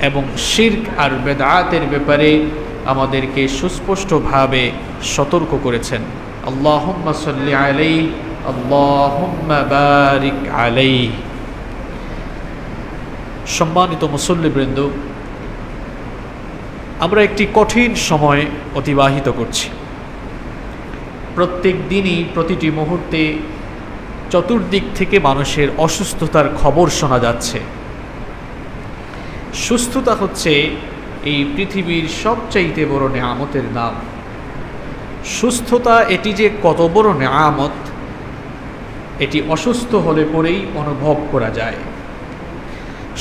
এবং শিরক আর বেদাতের ব্যাপারে আমাদেরকে সুস্পষ্টভাবে সতর্ক করেছেন। আল্লাহুম্মা সাল্লি আলাইহি আল্লাহুম্মা বারিক আলাইহি। সম্মানিত মুসল্লিবৃন্দ, আমরা একটি কঠিন সময় অতিবাহিত করছি। প্রত্যেক দিনই প্রতিটি মুহূর্তে চতুর্দিক থেকে মানুষের অসুস্থতার খবর শোনা যাচ্ছে। সুস্থতা হচ্ছে এই পৃথিবীর সবচাইতে বড় নেয়ামতের নাম। সুস্থতা এটি যে কত বড় নেয়ামত, এটি অসুস্থ হলে পরেই অনুভব করা যায়।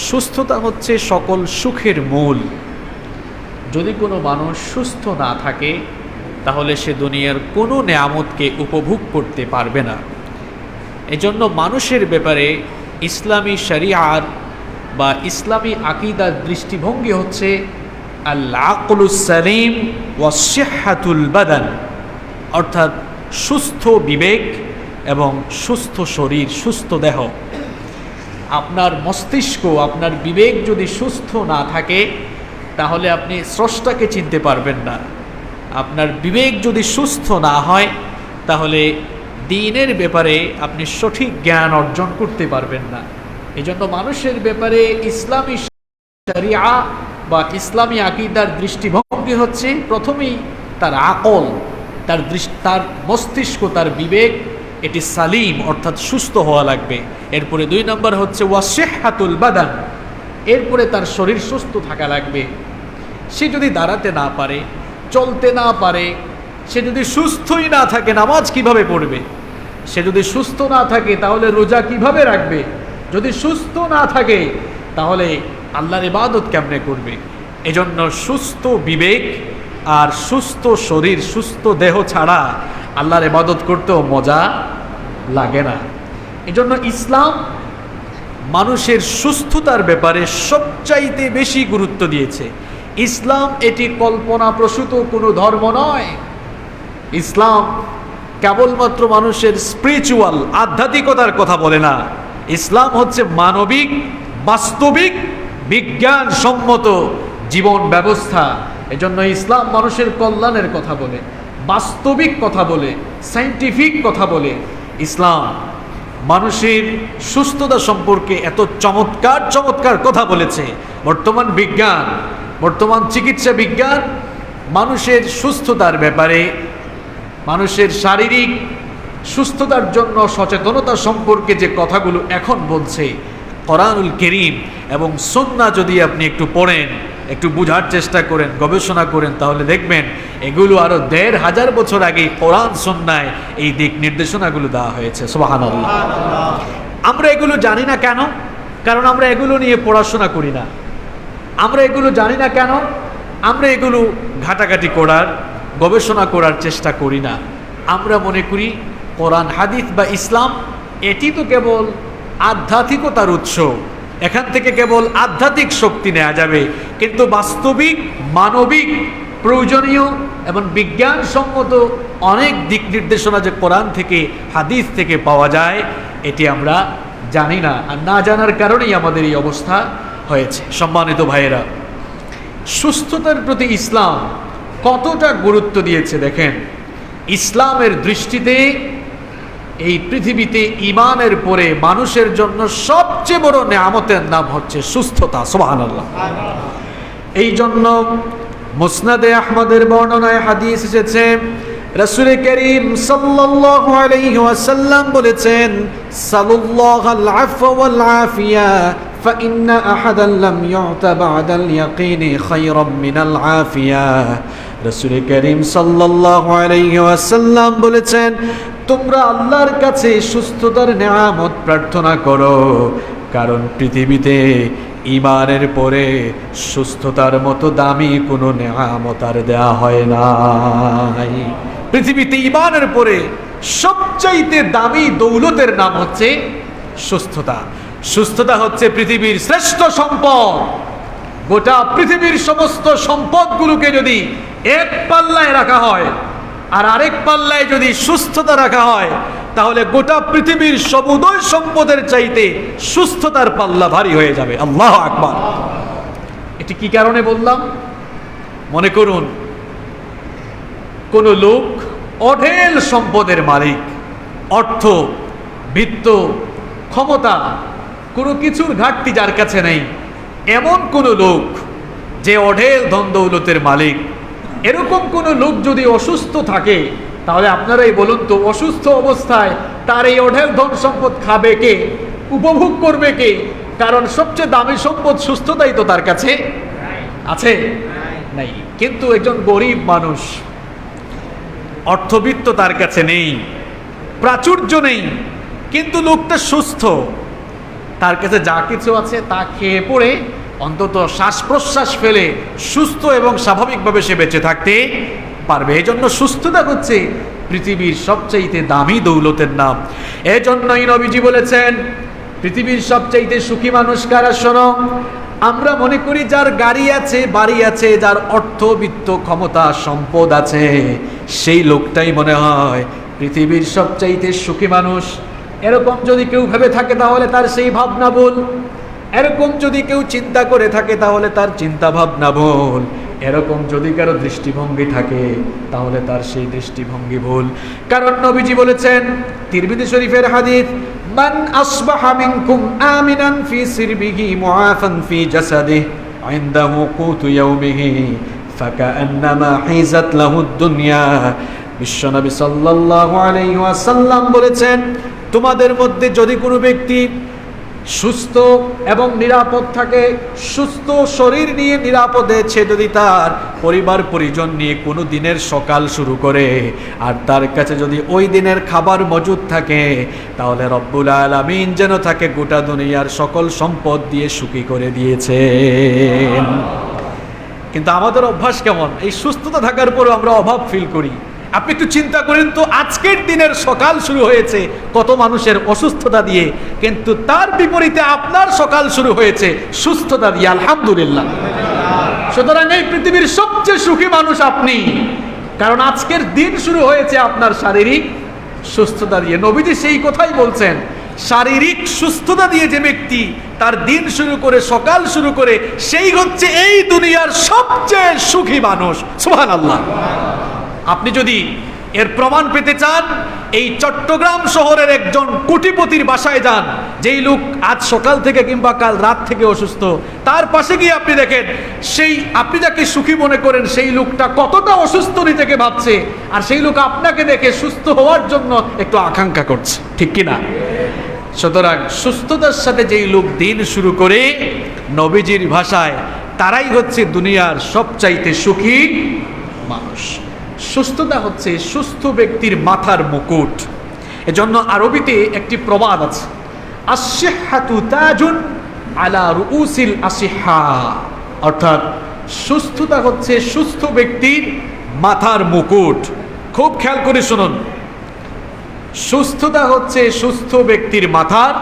সুস্থতা হচ্ছে সকল সুখের মূল। যদি কোনো মানুষ সুস্থ না থাকে তাহলে সে দুনিয়ার কোনো নেয়ামতকে উপভোগ করতে পারবে না। এজন্য মানুষের ব্যাপারে ইসলামী শরিয়াত বা ইসলামী আকীদার দৃষ্টিভঙ্গি হচ্ছে আল আকলুস সালিম ওয়া সিহহাতুল বাদান, অর্থাৎ সুস্থ বিবেক এবং সুস্থ শরীর, সুস্থ দেহ। আপনার মস্তিষ্ক, আপনার বিবেক যদি সুস্থ না থাকে তাহলে আপনি স্রষ্টাকে চিনতে পারবেন না। আপনার বিবেক যদি সুস্থ না হয় তাহলে দ্বীনের ব্যাপারে আপনি সঠিক জ্ঞান অর্জন করতে পারবেন না। এজন্য মানুষের ব্যাপারে ইসলামী শরিয়া বা ইসলামী আকীদার দৃষ্টিভঙ্গি হচ্ছে প্রথমেই তার আকল, তার মস্তিষ্ক, তার বিবেক, এটি সালিম অর্থাৎ সুস্থ হওয়া লাগবে। এরপরে 2 নম্বর হচ্ছে ওয়াসিহহাতুল বাদান, এরপরে তার শরীর সুস্থ থাকা লাগবে। সে যদি দাঁড়াতে না পারে, চলতে না পারে, সে যদি সুস্থই না থাকে নামাজ কিভাবে পড়বে? সে যদি সুস্থ না থাকে তাহলে রোজা কিভাবে রাখবে? যদি সুস্থ না থাকে তাহলে আল্লাহর ইবাদত কেমনে করবে? এজন্য সুস্থ বিবেক আর সুস্থ শরীর, সুস্থ দেহ ছাড়া আল্লাহর ইবাদত করতেও মজা লাগে না। এজন্য ইসলাম মানুষের সুস্থতার ব্যাপারে সবচাইতে বেশি গুরুত্ব দিয়েছে। ইসলাম এটি কল্পনাপ্রসূত কোনো ধর্ম নয়। ইসলাম কেবলমাত্র মানুষের স্পিরিচুয়াল, আধ্যাত্মিকতার কথা বলে না। ইসলাম হচ্ছে মানবিক, বাস্তবিক, বিজ্ঞানসম্মত জীবন ব্যবস্থা। এজন্য ইসলাম মানুষের কল্যাণের কথা বলে, বাস্তবিক কথা বলে, সায়েন্টিফিক কথা বলে। ইসলাম মানুষের সুস্থতা সম্পর্কে এত চমৎকার চমৎকার কথা বলেছে। বর্তমান বিজ্ঞান, বর্তমান চিকিৎসা বিজ্ঞান মানুষের সুস্থতার ব্যাপারে, মানুষের শারীরিক সুস্থতার জন্য সচেতনতা সম্পর্কে যে কথাগুলো এখন বলছে, কোরআনুল কারীম এবং সুন্নাহ যদি আপনি একটু পড়েন, একটু বোঝার চেষ্টা করেন, গবেষণা করেন, তাহলে দেখবেন এগুলো আরো ১৫০০ বছর আগে কোরআন সুন্নায় এই দিক নির্দেশনাগুলো দেওয়া হয়েছে। সুবহানাল্লাহ। আমরা এগুলো জানি না কেন? কারণ আমরা এগুলো নিয়ে পড়াশোনা করি না। আমরা এগুলো জানি না কেন? আমরা এগুলো ঘাটাঘাটি করার, গবেষণা করার চেষ্টা করি না। আমরা মনে করি কোরআন, হাদিস বা ইসলাম এটি তো কেবল আধ্যাত্মিকতার উৎস, এখান থেকে কেবল আধ্যাত্মিক শক্তি নেওয়া যাবে। কিন্তু বাস্তবিক, মানবিক, প্রয়োজনীয় এবং বিজ্ঞানসম্মত অনেক দিক নির্দেশনা যে কোরআন থেকে, হাদিস থেকে পাওয়া যায়, এটি আমরা জানি না। আর না জানার কারণেই আমাদের এই অবস্থা হয়েছে। সম্মানিত ভাইয়েরা, সুস্থতার প্রতি ইসলাম কতটা গুরুত্ব দিয়েছে দেখেন। ইসলামের দৃষ্টিতে এই পৃথিবীতে ঈমানের পরে মানুষের জন্য সবচেয়ে বড় নেয়ামতের নাম হচ্ছে সুস্থতা। সুবহানাল্লাহ। এই জন্য মুসনাদে আহমদের বর্ণনায় হাদিস এসেছে, রাসূল করিম সাল্লাল্লাহু আলাইহি ওয়াসাল্লাম বলেছেন, সাল্লাল্লাহুল আফওয়া ওয়াল আফিয়া فإن أحدا لم يعط بعد اليقين خيرا من العافية। রাসূল করিম সাল্লাল্লাহু আলাইহি ওয়াসাল্লাম বলেছেন, তোমরা আল্লাহর কাছে সুস্থতার নেয়ামত প্রার্থনা করো, কারণ পৃথিবীতে ঈমানের পরে সুস্থতার মতো দামি কোনো নেয়ামত আর দেয়া হয় নাই। পৃথিবীতে ঈমানের পরে সবচাইতে দামি দৌলতের নাম হচ্ছে সুস্থতা। সুস্থতা হচ্ছে পৃথিবীর শ্রেষ্ঠ সম্পদ। গোটা পৃথিবীর সমস্ত সম্পদগুলোকে যদি এক পাল্লায় রাখা হয় আর আরেক পাল্লায় যদি সুস্থতা রাখা হয়, তাহলে গোটা পৃথিবীর সমুদয় সম্পদের চাইতে সুস্থতার পাল্লা ভারী হয়ে যাবে। আল্লাহু আকবার। এটি কি কারণে বললাম? মনে করুন কোন লোক অঢেল সম্পদের মালিক, অর্থ, বিত্ত, ক্ষমতা, কোনো কিছুর ঘাটতি যার কাছে নেই, এমন কোন লোক যে অঢেল ধন দৌলতের মালিক, এরকম কোন লোক যদি অসুস্থ থাকে, তাহলে আপনারাই বলুন তো, অসুস্থ অবস্থায় তার এই অঢেল ধন সম্পদ খাবে কে, উপভোগ করবে কে? কারণ সবচেয়ে দামি সম্পদ সুস্থতাই তো তার কাছে আছে নাই। কিন্তু একজন গরিব মানুষ, অর্থবিত্ত তার কাছে নেই, প্রাচুর্য নেই, কিন্তু লোকটা সুস্থ, তার কাছে যা কিছু আছে তা খেয়ে পড়ে অন্তত শ্বাস প্রশ্বাস ফেলে সুস্থ এবং স্বাভাবিকভাবে সে বেঁচে থাকতে পারবে। এই জন্য সুস্থতা হচ্ছে পৃথিবীর সবচাইতে দামি দৌলতের নাম। এজন্যই নবীজি বলেছেন, পৃথিবীর সবচাইতে সুখী মানুষ কারা? শোনো, আমরা মনে করি যার গাড়ি আছে, বাড়ি আছে, যার অর্থ, বিত্ত, ক্ষমতা, সম্পদ আছে, সেই লোকটাই মনে হয় পৃথিবীর সবচাইতে সুখী মানুষ। এরকম যদি কেউ ভেবে থাকে তাহলে তার সেই ভাবনা ভুল। এরকম যদি কেউ চিন্তা করে থাকে তাহলে তার চিন্তা ভাবনা ভুল। এরকম যদি কারো দৃষ্টিভঙ্গি থাকে তাহলে তার সেই দৃষ্টিভঙ্গি ভুল। কারণ নবীজি বলেছেন, তিরমিজি শরীফের হাদিস, মান আসবাহা মিনকুম আমিনান ফি সিরবিহি মুআফান ফি জাসাদিহি ইনদাহু কুতু ইয়াউমিহি ফাকান্নামা হিজাত লাহুদ দুনিয়া। বিশ্বনবী সাল্লাল্লাহু আলাইহি ওয়াসাল্লাম বলেছেন, তোমাদের মধ্যে যদি কোনো ব্যক্তি সুস্থ এবং নিরাপদ থাকে, সুস্থ শরীর নিয়ে নিরাপদে সে যদি তার পরিবার পরিজন নিয়ে কোনো দিনের সকাল শুরু করে, আর তার কাছে যদি ওই দিনের খাবার মজুদ থাকে, তাহলে রব্বুল আলামিন যেন তাকে গোটা দুনিয়ার সকল সম্পদ দিয়ে সুখী করে দিয়েছেন। কিন্তু আমাদের অভ্যাস কেমন? এই সুস্থতা থাকার পরেও আমরা অভাব ফিল করি। আপনি একটু চিন্তা করেন তো, আজকের দিনের সকাল শুরু হয়েছে কত মানুষের অসুস্থতা দিয়ে, কিন্তু তার বিপরীতে আপনার সকাল শুরু হয়েছে সুস্থতা দিয়ে, আলহামদুলিল্লাহ। সুতরাং এই পৃথিবীর সবচেয়ে সুখী মানুষ আপনি, কারণ আজকের দিন শুরু হয়েছে আপনার শারীরিক সুস্থতা দিয়ে। নবীজি সেই কথাই বলছেন, শারীরিক সুস্থতা দিয়ে যে ব্যক্তি তার দিন শুরু করে, সকাল শুরু করে, সেই হচ্ছে এই দুনিয়ার সবচেয়ে সুখী মানুষ। সুবহানাল্লাহ। আপনি যদি এর প্রমাণ পেতে চান, এই চট্টগ্রাম শহরের একজন কোটিপতির বাসায় যান, যেই লোক আজ সকাল থেকে কিংবা কাল রাত থেকে অসুস্থ, তার পাশে গিয়ে আপনি দেখেন সেই আপনি যাকে সুখী মনে করেন সেই লোকটা কতটা অসুস্থ নিজেকে ভাবছে, আর সেই লোক আপনাকে দেখে সুস্থ হওয়ার জন্য একটু আকাঙ্ক্ষা করছে, ঠিক কিনা? সুতরাং সুস্থতার সাথে যেই লোক দিন শুরু করে, নবীজির ভাষায় তারাই হচ্ছে দুনিয়ার সবচাইতে সুখী মানুষ। সুস্থতা হচ্ছে সুস্থ ব্যক্তির মাথার মুকুট। এজন্য আরবিতে একটি প্রবাদ আছে, আস-সিহহাতু তাজুন আলা রুউসিল আসিহা, অর্থাৎ সুস্থতা হচ্ছে সুস্থ ব্যক্তির মাথার মুকুট। খুব খেয়াল করে শুনুন, সুস্থতা হচ্ছে সুস্থ ব্যক্তির মাথার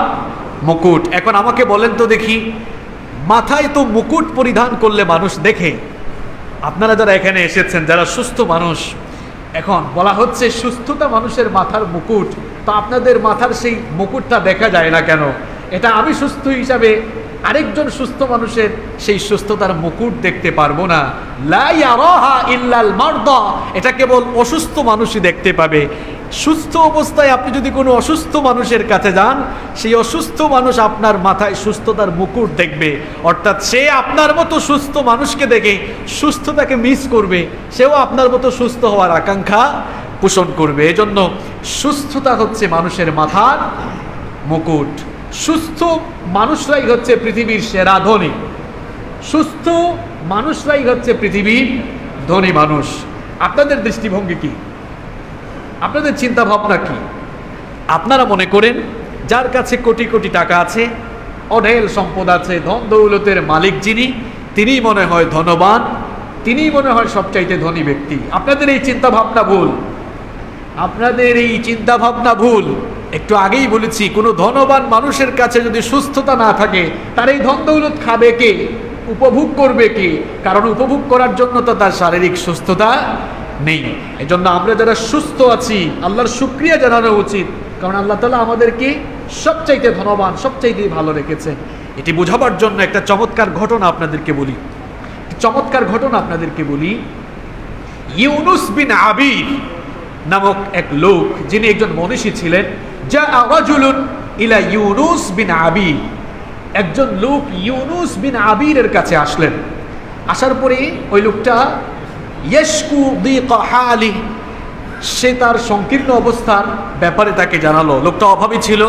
মুকুট। এখন আমাকে বলেন তো দেখি, মাথায় তো মুকুট পরিধান করলে মানুষ দেখে। আপনারা যারা এখানে এসেছেন, যারা সুস্থ মানুষ, এখন বলা হচ্ছে সুস্থতা মানুষের মাথার মুকুট, তো আপনাদের মাথার সেই মুকুটটা দেখা যায় না কেন? এটা আমি সুস্থ হিসাবে আরেকজন সুস্থ মানুষের সেই সুস্থতার মুকুট দেখতে পারবো না। লা ইয়ারাহা ইল্লাল মারদা, এটা কেবল অসুস্থ মানুষই দেখতে পাবে। সুস্থ অবস্থায় আপনি যদি কোনো অসুস্থ মানুষের কাছে যান, সেই অসুস্থ মানুষ আপনার মাথায় সুস্থতার মুকুট দেখবে, অর্থাৎ সে আপনার মতো সুস্থ মানুষকে দেখে সুস্থতাকে মিস করবে, সেও আপনার মতো সুস্থ হওয়ার আকাঙ্ক্ষা পোষণ করবে। এজন্য সুস্থতা হচ্ছে মানুষের মাথার মুকুট। সুস্থ মানুষরাই হচ্ছে পৃথিবীর সেরা ধনী, সুস্থ মানুষরাই হচ্ছে পৃথিবীর ধনী মানুষ। আপনাদের দৃষ্টিভঙ্গি কি? আপনাদের চিন্তা ভাবনা কি? আপনারা মনে করেন যার কাছে কোটি কোটি টাকা আছে, অঢেল সম্পদ আছে, ধন দৌলতের মালিক যিনি, তিনিই মনে হয় ধনবান, তিনিই মনে হয় সবচাইতে ধনী ব্যক্তি। আপনাদের এই চিন্তা ভাবনা ভুল। আপনাদের এই চিন্তা ভাবনা ভুল। একটু আগেই বলেছি, কোনো ধনবান মানুষের কাছে যদি সুস্থতা না থাকে, তার এই ধন দৌলত খাবে কে, উপভোগ করবে কে? কারণ উপভোগ করার জন্য তো তার শারীরিক সুস্থতা নেই। এজন্য আমরা যারা সুস্থ আছি, আল্লাহর শুকরিয়া জানানো উচিত, কারণ আল্লাহ তাআলা আমাদেরকে সবচাইতে ধনবান, সবচাইতে ভালো রেখেছে। এটি বোঝাবার জন্য একটা চমৎকার ঘটনা আপনাদেরকে বলি। চমৎকার ঘটনা আপনাদেরকে বলি। ইউনুস বিন আবির নামক এক লোক, যিনি একজন মনীষী ছিলেন, যা রাজুলুন ইলা ইউনুস বিন আবির, একজন লোক ইউনুস বিন আবিরের কাছে আসলেন। আসার পরে ওই লোকটা ইয়াশকু দিকা হালি, সে তার সংকীর্ণ অবস্থার ব্যাপারে তাকে জানালো। লোকটা অভাবী ছিল,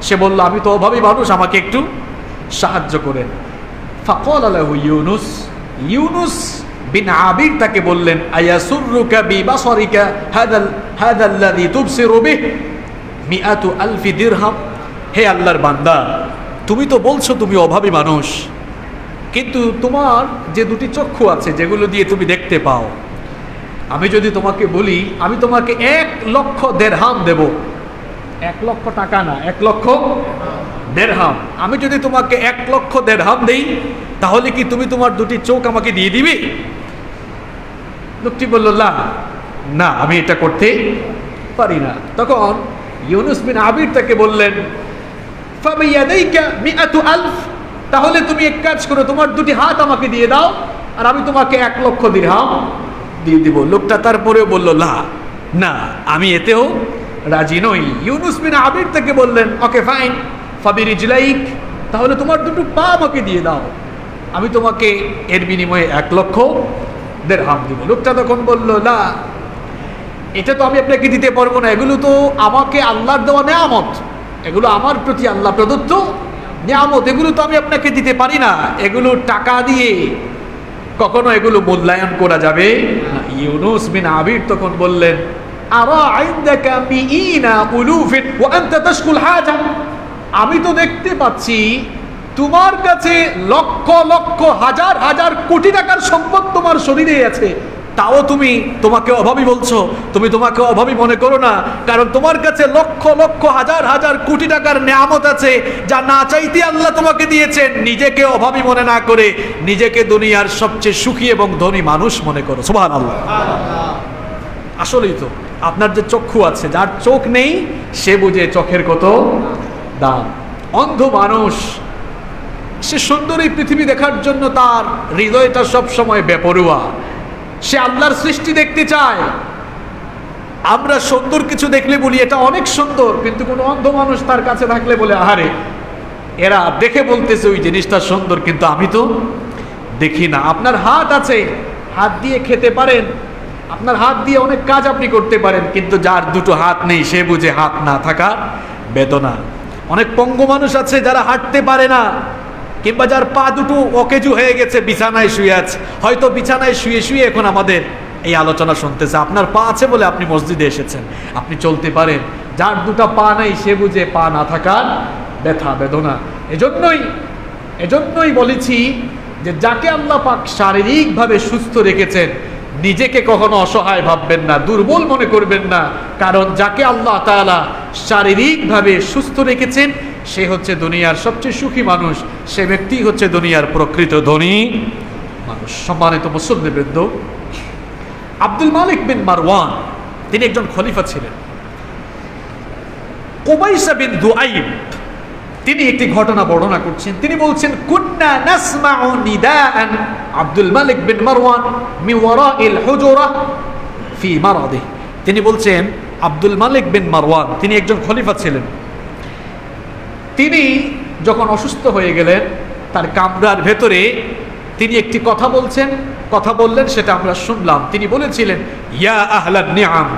সে বলল আমি তো অভাবী মানুষ, আমাকে একটু সাহায্য করেন। ফাকাল লাহু ইউনুস, ইউনুস বিন আবির তাকে বললেন, আয়াসুররুকা বিবাসরিকা হাদাল্লাযী তুবসিরু বিহি মিআতু আলফি দিরহাম। হে আল্লাহর বান্দা, তুমি তো বলছো তুমি অভাবী মানুষ, কিন্তু তোমার যে দুটি চক্ষু আছে যেগুলো দিয়ে তুমি দেখতে পাও, আমি যদি তোমাকে বলি আমি তোমাকে 1,00,000 দিরহাম দেব, 1,00,000 টাকা না, 1,00,000 দিরহাম, আমি যদি তোমাকে 1,00,000 দিরহাম দেই, তাহলে কি তুমি তোমার দুটি চোখ আমাকে দিয়ে দিবে? লোকটি বলল না, আমি এটা করতে পারি না। তখন ইউনুস বিন আবির তাকে বললেন, ফাবিয়াদাইকা মিআতু আলফ, তাহলে তুমি এক কাজ করো, তোমার দুটি হাত আমাকে দিয়ে দাও, আর আমি তোমাকে 1,00,000 দিরহাম দিয়ে দিব। লোকটা তারপরেও বলল না, আমি এতেও রাজি নই। ইউনুস বিন আবির তাকে বললেন, ওকে ফাইন, ফাবিরিজলাইক, তাহলে তোমার দুটো পা আমাকে দিয়ে দাও, আমি তোমাকে এর বিনিময়ে 1,00,000 দিরহাম দিব। লোকটা তখন বলল, না, এটা তো আমি আপনাকে দিতে পারবো না, এগুলো তো আমাকে আল্লাহর দেওয়া নেয়ামত, এগুলো আমার প্রতি আল্লাহ প্রদত্ত নেয়ামত, এগুলো তো আমি আপনাকে দিতে পারি না, এগুলো টাকা দিয়ে কখনো এগুলো মূল্যায়ন করা যাবে না। ইউনুস বিন আবির তখন বললেন, আরা ইনদাকা মিইনা উলুফিন ওয়া আনতা তাশকুল হাজা, আমি তো দেখতে পাচ্ছি তোমার কাছে লক্ষ লক্ষ হাজার হাজার কোটি টাকার সম্পদ তোমার শরীরে আছে, তাও তুমি তোমাকে অভাবী বলছো। তুমি তোমাকে অভাবী মনে করো না, কারণ তোমার কাছে লক্ষ লক্ষ হাজার হাজার কোটি টাকার নেয়ামত আছে, যা না চাইতে আল্লাহ তোমাকে দিয়েছেন। নিজেকে অভাবী মনে না করে নিজেকে দুনিয়ার সবচেয়ে সুখী এবং ধনী মানুষ মনে করো। সুবহানাল্লাহ। আসলেই তো আপনার যে চক্ষু আছে, যার চোখ নেই সে বুঝে চোখের কত দাম। অন্ধ মানুষ, সে সুন্দর এই পৃথিবী দেখার জন্য তার হৃদয়টা সব সময় বেপরোয়া, সে আল্লাহর সৃষ্টি দেখতে চায়। আমরা সুন্দর কিছু দেখলে বলি এটা অনেক সুন্দর, কিন্তু কোনো অন্ধ মানুষ তার কাছে থাকলে বলে, আহারে এরা দেখে বলতেছে ওই জিনিসটা সুন্দর, কিন্তু আমি তো দেখি না। আপনার হাত আছে, হাত দিয়ে খেতে পারেন, আপনার হাত দিয়ে অনেক কাজ আপনি করতে পারেন, কিন্তু যার দুটো হাত নেই সে বুঝে হাত না থাকার বেদনা। অনেক পঙ্গু মানুষ আছে যারা হাঁটতে পারে না, কিংবা যার পা দুটো অকেজু হয়ে গেছে, বিছানায় শুয়ে আছে, হয়তো বিছানায় শুয়ে শুয়ে এখন আমাদের এই আলোচনা শুনতেছে। আপনার পা আছে বলে আপনি মসজিদে এসেছেন, আপনি চলতে পারেন। যার দুটো পা নাই সে বুঝে পা না থাকার ব্যথা বেদনা। এজন্যই বলেছি যে যাকে আল্লাহ পাক শারীরিকভাবে সুস্থ রেখেছেন, নিজেকে কখনো অসহায় ভাববেন না, দুর্বল মনে করবেন না, কারণ যাকে আল্লাহ তাআলা শারীরিকভাবে সুস্থ রেখেছেন সে হচ্ছে দুনিয়ার সবচেয়ে সুখী মানুষ, সে ব্যক্তি হচ্ছে দুনিয়ার প্রকৃত ধনী মানুষ। সম্মানিত মুসল্লিবৃন্দ, আব্দুল মালিক বিন মারওয়ান তিনি একজন খলিফা ছিলেন। কুবাইসা বিন দুআইব তিনি একটি ঘটনা বর্ণনা করছেন। তিনি বলছেন, কুন্না নাসমাউ নিদাআন আব্দুল মালিক বিন মারওয়ান মিন ওয়ারাইল হুজুরা ফি মারাদিহি। তিনি বলছেন আব্দুল মালিক বিন মারওয়ান তিনি একজন খলিফা ছিলেন। তিনি যখন অসুস্থ হয়ে গেলেন, তার কামরার ভেতরে তিনি একটি কথা বললেন, সেটা আমরা শুনলাম। তিনি বলেছিলেন, ইয়া আহলান নিআম,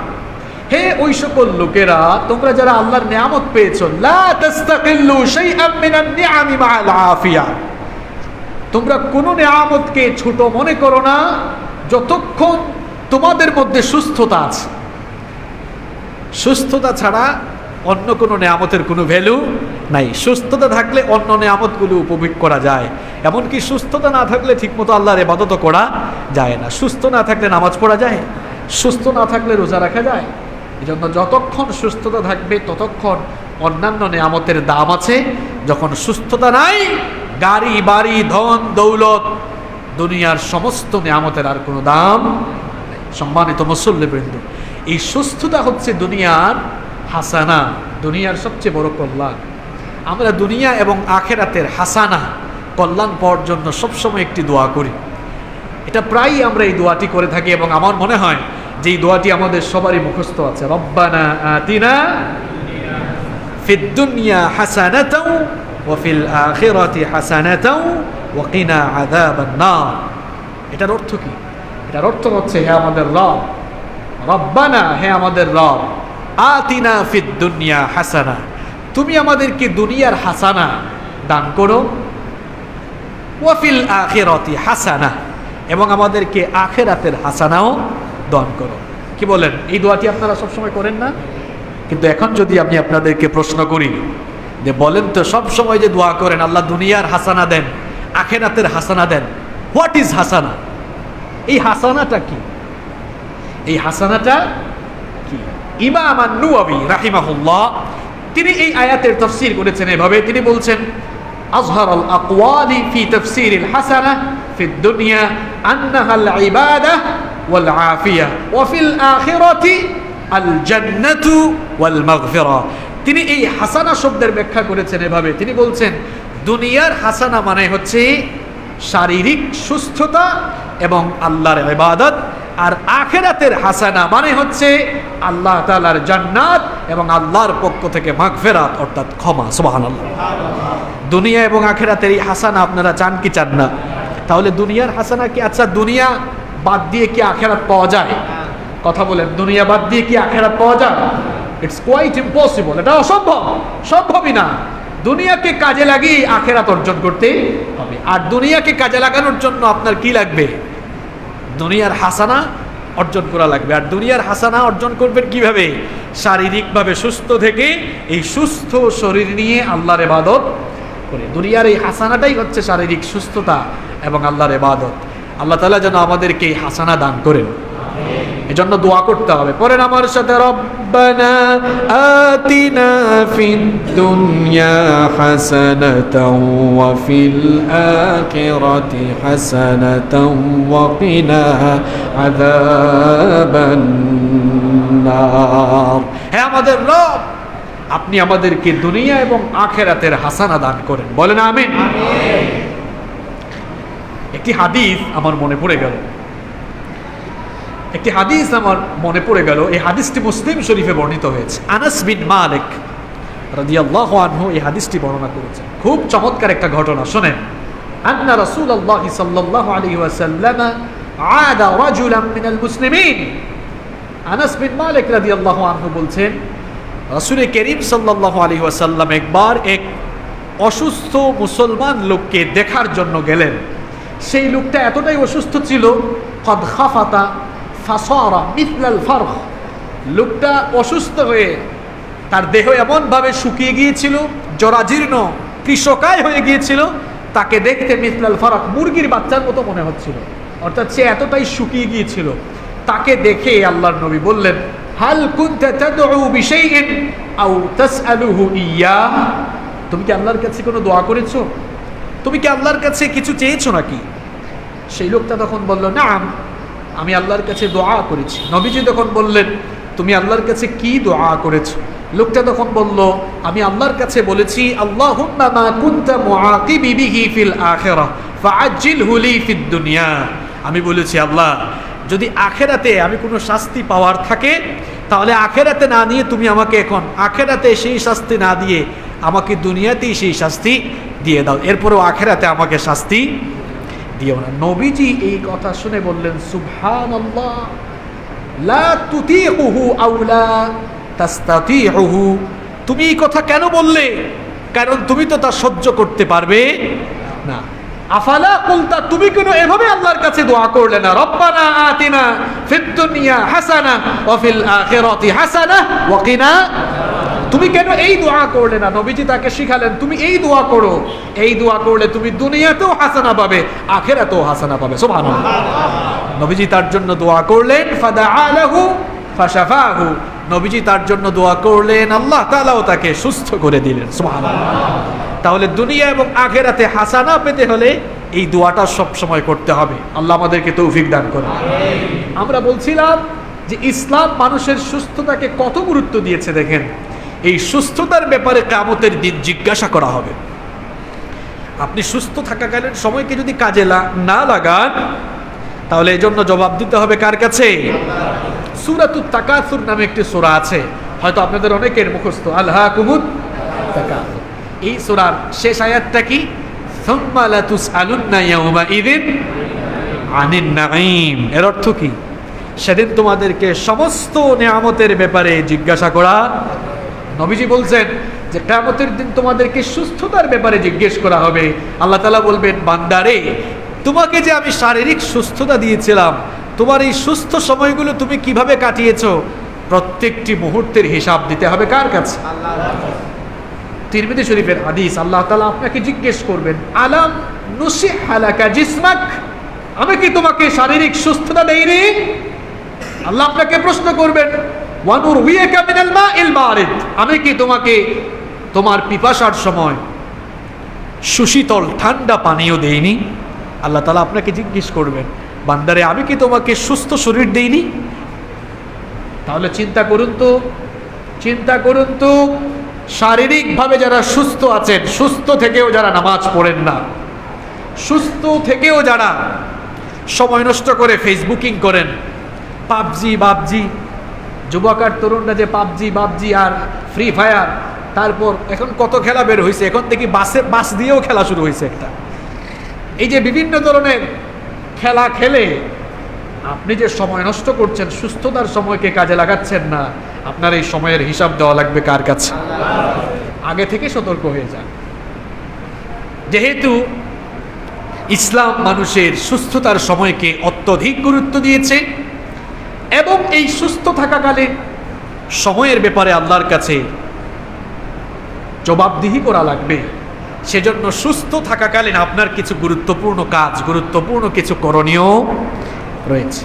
হে ওই সকল লোকেরা তোমরা যারা আল্লাহর নিয়ামত পেয়েছো, লা তাস্তাকিল্লু শাইআম মিনান নিআমি মাআল আফিয়া, তোমরা কোন নিয়ামতকে ছোট মনে করো না যতক্ষণ তোমাদের মধ্যে সুস্থতা আছে। সুস্থতা ছাড়া অন্য কোনো নিয়ামতের কোনো ভ্যালু নাই। সুস্থতা থাকলে অন্য নিয়ামতগুলো উপভোগ করা যায়, এমনকি সুস্থতা না থাকলে ঠিকমতো আল্লাহর ইবাদত করা যায় না। সুস্থ না থাকলে নামাজ পড়া যায়, সুস্থ না থাকলে রোজা রাখা যায়। এজন্য যতক্ষণ সুস্থতা থাকবে ততক্ষণ অন্যান্য নিয়ামতের দাম আছে। যখন সুস্থতা নাই, গাড়ি বাড়ি ধন দৌলত দুনিয়ার সমস্ত নিয়ামতের আর কোনো দাম নেই। সম্মানিত মুসল্লিবৃন্দ, এই সুস্থতা হচ্ছে দুনিয়ার হাসানা, দুনিয়ার সবচেয়ে বড় কল্যাণ। আমরা দুনিয়া এবং আখেরাতের হাসানা কল্যাণ পাওয়ার জন্য সবসময় একটি দোয়া করি, এটা প্রায়ই আমরা এই দোয়াটি করে থাকি এবং আমার মনে হয় যে এই দোয়াটি আমাদের সবারই মুখস্থ আছে। রব্বানা আতিনা ফিদ দুনিয়া হাসানাতাও ওয়া ফিল আখিরাতি হাসানাতাও ওয়া কিনা আযাবান নার। এটার অর্থ কি? এটার অর্থ হচ্ছে, হে আমাদের রব, রব্বানা, হে আমাদের রব, আতিনা ফিদ দুনিয়া হাসানা, তুমি আমাদেরকে দুনিয়ার হাসানা দান করো, ওয়া ফিল আখিরাতি হাসানা, এবং আমাদেরকে আখিরাতের হাসানাও দান করো। কি বলেন, এই দোয়াটি আপনারা সবসময় করেন না? কিন্তু এখন যদি আমি আপনাদেরকে প্রশ্ন করি যে বলেন তো, সব সময় যে দোয়া করেন আল্লাহ দুনিয়ার হাসানা দেন, আখিরাতের হাসানা দেন, হোয়াট ইজ হাসানা? এই হাসানাটা কি? এই হাসানাটা কি? ইমাম আন-নাওয়ী রাহিমাহুল্লাহ তিনি এই আয়াতের তাফসীর করেছেন এভাবে, তিনি বলছেন, আযহারুল আকওয়ালি ফি তাফসীরিল হাসানাহ ফিদ দুনিয়া আন্নাহাল ইবাদাহ ওয়াল আফিয়া ওয়া ফিল আখিরাতি আল জান্নাতু ওয়াল মাগফিরা। তিনি এই হাসানা শব্দের ব্যাখ্যা করেছেন এভাবে, তিনি বলছেন দুনিয়ার হাসানা মানে হচ্ছে শারীরিক সুস্থতা এবং আল্লাহর ইবাদত, আর আখিরাতের হাসানা মানে হচ্ছে আল্লাহ তাআলার জান্নাত এবং আল্লাহর পক্ষ থেকে মাগফিরাত অর্থাৎ ক্ষমা। সুবহানাল্লাহ। দুনিয়া এবং আখিরাতের এই হাসানা আপনারা চান কি চান না? তাহলে দুনিয়ার হাসানা কি, আচ্ছা দুনিয়া বাদ দিয়ে কি আখিরাত পাওয়া যায়? কথা বলেন, দুনিয়া বাদ দিয়ে কি আখিরাত পাওয়া যায়? ইটস কোয়াইট ইম্পসিবল, এটা অসম্ভব, সম্ভবই না। দুনিয়াকে কাজে লাগিয়ে আখিরাত অর্জন করতে হবে। আর দুনিয়াকে কাজে লাগানোর জন্য আপনার কি লাগবে? দুনিয়ার হাসানা অর্জন করা লাগবে। আর দুনিয়ার হাসানা অর্জন করবেন কিভাবে? শারীরিকভাবে সুস্থ থেকে এই সুস্থ শরীর নিয়ে আল্লাহর ইবাদত করে। দুনিয়ার এই হাসানাটাই হচ্ছে শারীরিক সুস্থতা এবং আল্লাহর ইবাদত। আল্লাহ তাআলা যেন আমাদেরকে এই হাসানা দান করেন, এজন্য দোয়া করতে হবে। পরের আমার সাথে, রব্বানা আতিনা ফিদ দুনিয়া হাসানাতাও ওয়া ফিল আখিরাতি হাসানাতাও ওয়া কিনা আযাবান নার। হে আমাদের রব, আপনি আমাদেরকে দুনিয়া এবং আখিরাতের হাসানা দান করেন। বলেন আমিন। একটি হাদিস আমার মনে পড়ে গেল, এই হাদিসটি মুসলিম শরীফে বর্ণিত হয়েছে। আনাস বিন মালিক রাদিয়াল্লাহু আনহু এই হাদিসটি বর্ণনা করেছেন। খুব চমৎকার একটা ঘটনা, শুনেন। আন্না রাসূলুল্লাহ সাল্লাল্লাহু আলাইহি ওয়াসাল্লাম আদা রাজুলান মিনাল মুসলিমিন। আনাস বিন মালিক রাদিয়াল্লাহু আনহু বলছেন, রাসূল করিম সাল্লাল্লাহু আলাইহি ওয়াসাল্লাম একবার এক অসুস্থ মুসলমান লোককে দেখার জন্য গেলেন। সেই লোকটা এতটাই অসুস্থ ছিল, কদ খাফাতা ফাসারা মিথলাল ফারখ, লোকটা অসুস্থ হয়ে তার দেহ এমনভাবে শুকিয়ে গিয়েছিল, জরাজীর্ণ কৃশকায় হয়ে গিয়েছিল, তাকে দেখতে মিথলাল ফারখ, মুরগির বাচ্চার মতো মনে হচ্ছিল। অর্থাৎ সে এতটাই শুকিয়ে গিয়েছিল। তাকে দেখে আল্লাহর নবী বললেন, হাল কুনতা তাদউ বিশাইইন আও তাসআলুহু ইয়া, তুমি কি আল্লাহর কাছে কোনো দোয়া করেছো? তুমি কি আল্লাহর কাছে কিছু চেয়েছো নাকি? সেই লোকটা তখন বলল, নাম, আমি আল্লাহর কাছে দোয়া করেছি। নবীজি তখন বললেন, তুমি আল্লাহর কাছে কি দোয়া করেছো? লোকটা তখন বলল, আমি আল্লাহর কাছে বলেছি, আল্লাহুম্মা মা কুনতা মুআকিবি বিহি ফিল আখিরাহ ফাআজ্জিলহু লি ফিদ দুনিয়া। আমি বলেছি, আল্লাহ, যদি আখিরাতে আমি কোনো শাস্তি পাওয়ার থাকে তাহলে আখিরাতে না নিয়ে তুমি আমাকে এখন আখিরাতে সেই শাস্তি না দিয়ে আমাকে দুনিয়াতেই সেই শাস্তি দিয়ে দাও, এরপরেও আখিরাতে আমাকে শাস্তি দিও না। নবীজি এই কথা শুনে বললেন, সুবহানাল্লাহ, লা তুতিকুহু আও লা তাস্তাতিউহু, তুমি এই কথা কেন বললে? কারণ তুমি তো তা সহ্য করতে পারবে না। আফালা কুলতা, তুমি কেন এভাবে আল্লাহর কাছে দোয়া করলে না? রব্বানা আতিনা ফিদ দুনিয়া হাসানা ওয়া ফিল আখিরাতি হাসানা ওয়া কিনা, তুমি কেন এই দোয়া করলে না? নবীজি তাকে শিখালেন, তুমি এই দোয়া করো, এই দোয়া করলে তুমি দুনিয়াতেও হাসানা পাবে, আখিরাতেও হাসানা পাবে। সুবহানাল্লাহ। নবীজি তার জন্য দোয়া করলেন, ফাদাআ লাহু ফাশাফাহু, নবীজি তার জন্য দোয়া করলেন, আল্লাহ তাআলাও তাকে সুস্থ করে দিলেন। সুবহানাল্লাহ। তাহলে দুনিয়া এবং আখিরাতে হাসানা পেতে হলে এই দোয়াটা সব সময় করতে হবে। আল্লাহ আমাদেরকে তৌফিক দান করুন। আমরা বলছিলাম যে ইসলাম মানুষের সুস্থতাকে কত গুরুত্ব দিয়েছে। দেখেন, এই সুস্থতার ব্যাপারে কিয়ামতের দিন জিজ্ঞাসা করা হবে। আপনি সুস্থ থাকাকালীন সময়কে যদি কাজে না লাগান, তাহলে এই জন্য জবাব দিতে হবে কার কাছে? সূরাতুত তাকাসুর নামে একটি সূরা আছে, হয়তো আপনাদের অনেকের মুখস্থ, আলহাকুমুত তাকাসুর। এই সূরার শেষ আয়াতটা কি? সুম্মা লাতুসআলুন্না ইয়াওমাইযিন আনিন নাঈম। এর অর্থ কি? সেদিন তোমাদেরকে সমস্ত নিয়ামতের ব্যাপারে জিজ্ঞাসা করা। নবীজি বলছেন যে কিয়ামতের দিন তোমাদেরকে সুস্থতার ব্যাপারে জিজ্ঞেস করা হবে। আল্লাহ তাআলা বলবেন, বান্দারে তোমাকে যে আমি শারীরিক সুস্থতা দিয়েছিলাম, তোমার এই সুস্থ সময়গুলো তুমি কিভাবে কাটিয়েছো, প্রত্যেকটি মুহূর্তের হিসাব দিতে হবে কার কাছে? তিরমিজি শরীফের হাদিস, আল্লাহ তাআলা আপনাকে জিজ্ঞেস করবেন, আলাম নুসিহ্হা লাকা জিসমাক, আমি কি তোমাকে শারীরিক সুস্থতা দেইনি? আল্লাহ আপনাকে প্রশ্ন করবেন, ওয়া নুরওয়িকা মিনাল মাইল বারিদ, আমি কি তোমাকে তোমার পিপাসার সময় সুশীতল ঠান্ডা পানীয় দেইনি? আল্লাহ তাআলা আপনাকে জিজ্ঞেস করবেন, বান্দারে আমি কি তোমাকে সুস্থ শরীর দেইনি? তাহলে চিন্তা করুন তো শারীরিকভাবে যারা সুস্থ আছেন, সুস্থ থেকেও যারা নামাজ পড়েন না, সুস্থ থেকেও যারা সময় নষ্ট করে ফেসবুকিং করেন, পাবজি, যুবক আর তরুণরা যে পাবজি আর ফ্রি ফায়ার, তারপর এখন কত খেলা বের হয়েছে, এখন দেখি বাস দিয়েও খেলা শুরু হয়েছে একটা। এই যে বিভিন্ন ধরনের খেলা খেলে আপনি যে সময় নষ্ট করছেন, সুস্থতার সময়কে কাজে লাগাচ্ছেন না, আপনার এই সময়ের হিসাব দেওয়া লাগবে কার কাছে? আগে থেকে সতর্ক হয়ে যান। যেহেতু ইসলাম মানুষের সুস্থতার সময়কে অত্যধিক গুরুত্ব দিয়েছে এবং এই সুস্থ থাকাকালীন সময়ের ব্যাপারে আল্লাহর কাছে জবাবদিহি করা লাগবে, সেজন্য সুস্থ থাকাকালীন আপনার কিছু গুরুত্বপূর্ণ কাজ, গুরুত্বপূর্ণ কিছু করণীয় রয়েছে।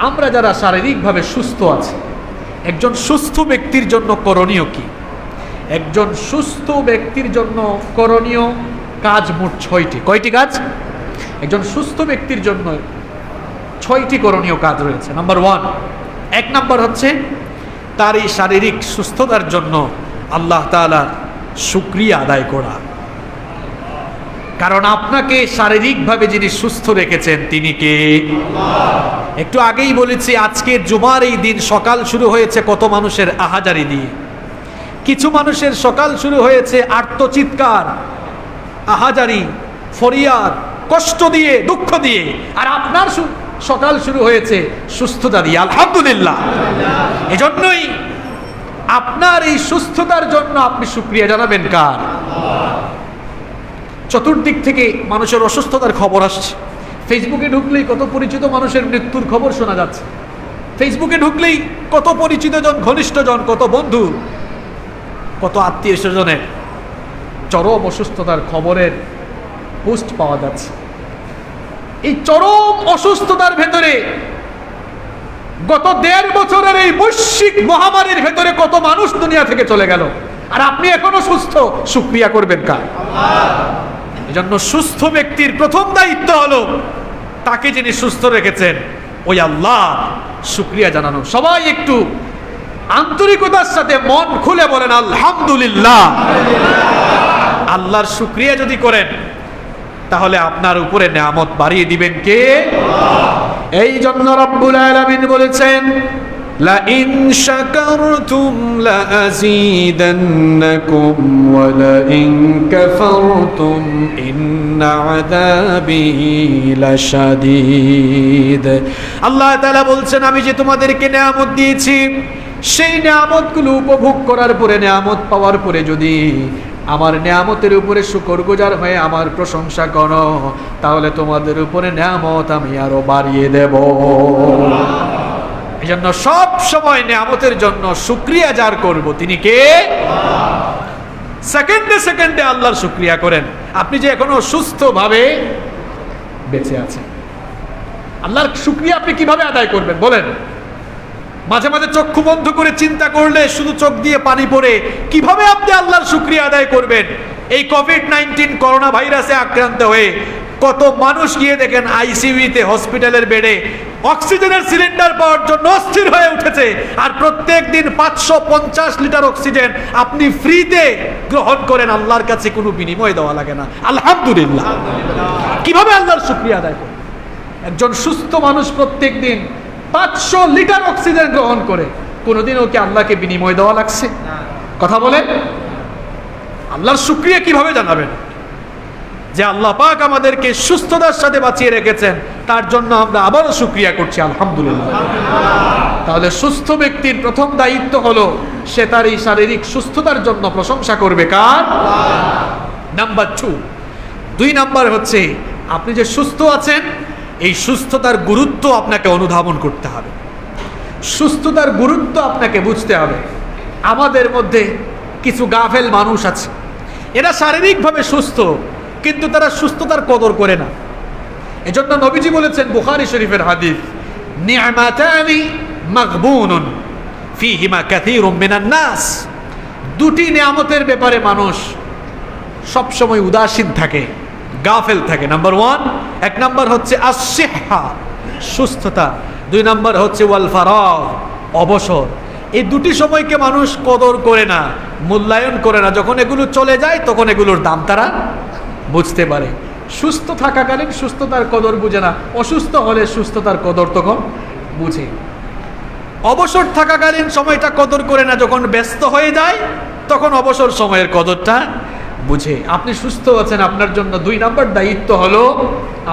আমরা যারা শারীরিকভাবে সুস্থ আছি, একজন সুস্থ ব্যক্তির জন্য করণীয় কি? একজন সুস্থ ব্যক্তির জন্য করণীয় কাজ মোট 6টি। কয়টি কাজ? একজন সুস্থ ব্যক্তির জন্য 6টি করণীয় কাজ রয়েছে। নাম্বার 1, 1 নাম্বার হচ্ছে তার এই শারীরিক সুস্থতার জন্য আল্লাহ তাআলার শুকরিয়া আদায় করা। কারণ আপনাকে শারীরিকভাবে যিনি সুস্থ রেখেছেন তিনি কে? একটু আগেই বলেছি, আজকে জুমার এই দিন সকাল শুরু হয়েছে কত মানুষের আহাজারি দিয়ে। কিছু মানুষের সকাল শুরু হয়েছে আর্তচিৎকার, আহাজারি, ফরিয়াদ, কষ্ট দিয়ে, দুঃখ দিয়ে, আর আপনার সকাল শুরু হয়েছে সুস্থতা দিয়ে। আলহামদুলিল্লাহ। এজন্যই আপনার এই সুস্থতার জন্য আপনি শুকরিয়া জানাবেন কার? চতুর্দিক থেকে মানুষের অসুস্থতার খবর আসছে। ফেসবুকে ঢুকলেই কত পরিচিত মানুষের মৃত্যুর খবর শোনা যাচ্ছে। ফেসবুকে ঢুকলেই কত পরিচিত জন, ঘনিষ্ঠ জন, কত বন্ধু, কত আত্মীয় স্বজনের চরম অসুস্থতার খবরের পোস্ট পাওয়া যাচ্ছে। এই চরম অসুস্থতার ভেতরে গত 1.5 বছরের এই বৈশ্বিক মহামারীর ভেতরে কত মানুষ দুনিয়া থেকে চলে গেল, আর আপনি এখনো সুস্থ। শুকরিয়া করবেন কার? এজন্য সুস্থ ব্যক্তির প্রথম দায়িত্ব হলো তাকে যিনি সুস্থ রেখেছেন ওই আল্লাহ শুকরিয়া জানানো। সবাই একটু আন্তরিকতার সাথে মন খুলে বলেন আলহামদুলিল্লাহ। আল্লাহর শুকরিয়া যদি করেন তাহলে আপনার উপরে নিয়ামত বাড়িয়ে দিবেন কে? এই জন্য রব্বুল আলামিন বলেছেন, লা ইন শাকারতুম লা আযীদান্নাকুম ওয়া লা ইন কাফারতুম ইন্না আযাবি লাশাদীদ। আল্লাহ তাআলা বলছেন, আমি যে তোমাদেরকে নিয়ামত দিয়েছি, সেই নিয়ামতগুলো উপভোগ করার পরে, নিয়ামত পাওয়ার পরে যদি আমার নিয়ামতের উপরে শুকরগুজার হয়ে আমার প্রশংসা করো, তাহলে তোমাদের উপরে নিয়ামত আমি আরো বাড়িয়ে দেব। এই জন্য সব সময় নিয়ামতের জন্য শুকরিয়া যার করব তিনি কে? সেকেন্ডে সেকেন্ডে আল্লাহর শুকরিয়া করেন। আপনি যে এখনো সুস্থভাবে বেঁচে আছেন, আল্লাহর শুকরিয়া আপনি কিভাবে আদায় করবেন বলেন? মাঝে মাঝে চক্ষু বন্ধ করে চিন্তা করলে শুধু চোখ দিয়ে পানি পড়ে কিভাবে আপনি আল্লাহর শুকরিয়া আদায় করবেন? এই কোভিড-19 করোনা ভাইরাসে আক্রান্ত হয়ে কত মানুষ গিয়ে দেখেন আইসিইউতে, হসপিটালের বেডে অক্সিজেনের সিলিন্ডার পাওয়ার জন্য অস্থির হয়ে উঠেছে, আর প্রত্যেক দিন 550 লিটার অক্সিজেন আপনি ফ্রিতে গ্রহণ করেন, আল্লাহর কাছে কোনো বিনিময় দেওয়া লাগে না। আলহামদুলিল্লাহ। কিভাবে আল্লাহর শুকরিয়া আদায় করবেন? একজন সুস্থ মানুষ প্রত্যেক দিন 500 লিটার অক্সিজেন গ্রহণ করে, কোনোদিন ওকে আল্লাহকে বিনিময় দেওয়া লাগছে? কথা বলেন। আল্লাহর শুকরিয়া কিভাবে জানাবেন যে আল্লাহ পাক আমাদেরকে সুস্থতার সাথে বাঁচিয়ে রেখেছেন, তার জন্য আমরা আবারও শুকরিয়া করছি আলহামদুলিল্লাহ। তাহলে সুস্থ ব্যক্তির প্রথম দায়িত্ব হলো সে তার এই শারীরিক সুস্থতার জন্য প্রশংসা করবে কার? নাম্বার 2 নাম্বার হচ্ছে আপনি যে সুস্থ আছেন এই সুস্থতার গুরুত্ব আপনাকে অনুধাবন করতে হবে, সুস্থতার গুরুত্ব আপনাকে বুঝতে হবে। আমাদের মধ্যে কিছু গাফেল মানুষ আছে, এরা শারীরিকভাবে সুস্থ কিন্তু তারা সুস্থতার কদর করে না। এজন্য নবীজি বলেছেন বুখারী শরীফের হাদিস, নি'মাতানি মাগবুনুন ফীহিমা কাসীরুম মিনান নাস। দুটি নিয়ামতের ব্যাপারে মানুষ সবসময় উদাসীন থাকে, গাফেল থাকে। নাম্বার 1, 1 নাম্বার হচ্ছে আস-সিহহা, সুস্থতা। 2 নাম্বার হচ্ছে ওয়াল ফারাগ, অবসর। এই দুটি সময়কে মানুষ কদর করে না, মূল্যায়ন করে না। যখন এগুলো চলে যায় তখন এগুলোর দাম তারা বুঝতে পারে। সুস্থ থাকাকালীন সুস্থতার কদর বুঝে না, অসুস্থ হলে সুস্থতার কদর তখন বুঝে। অবসর থাকাকালীন সময়টা কদর করে না, যখন ব্যস্ত হয়ে যায় তখন অবসর সময়ের কদরটা বুঝে। আপনি সুস্থ আছেন, আপনার জন্য 2 নাম্বার দায়িত্ব হলো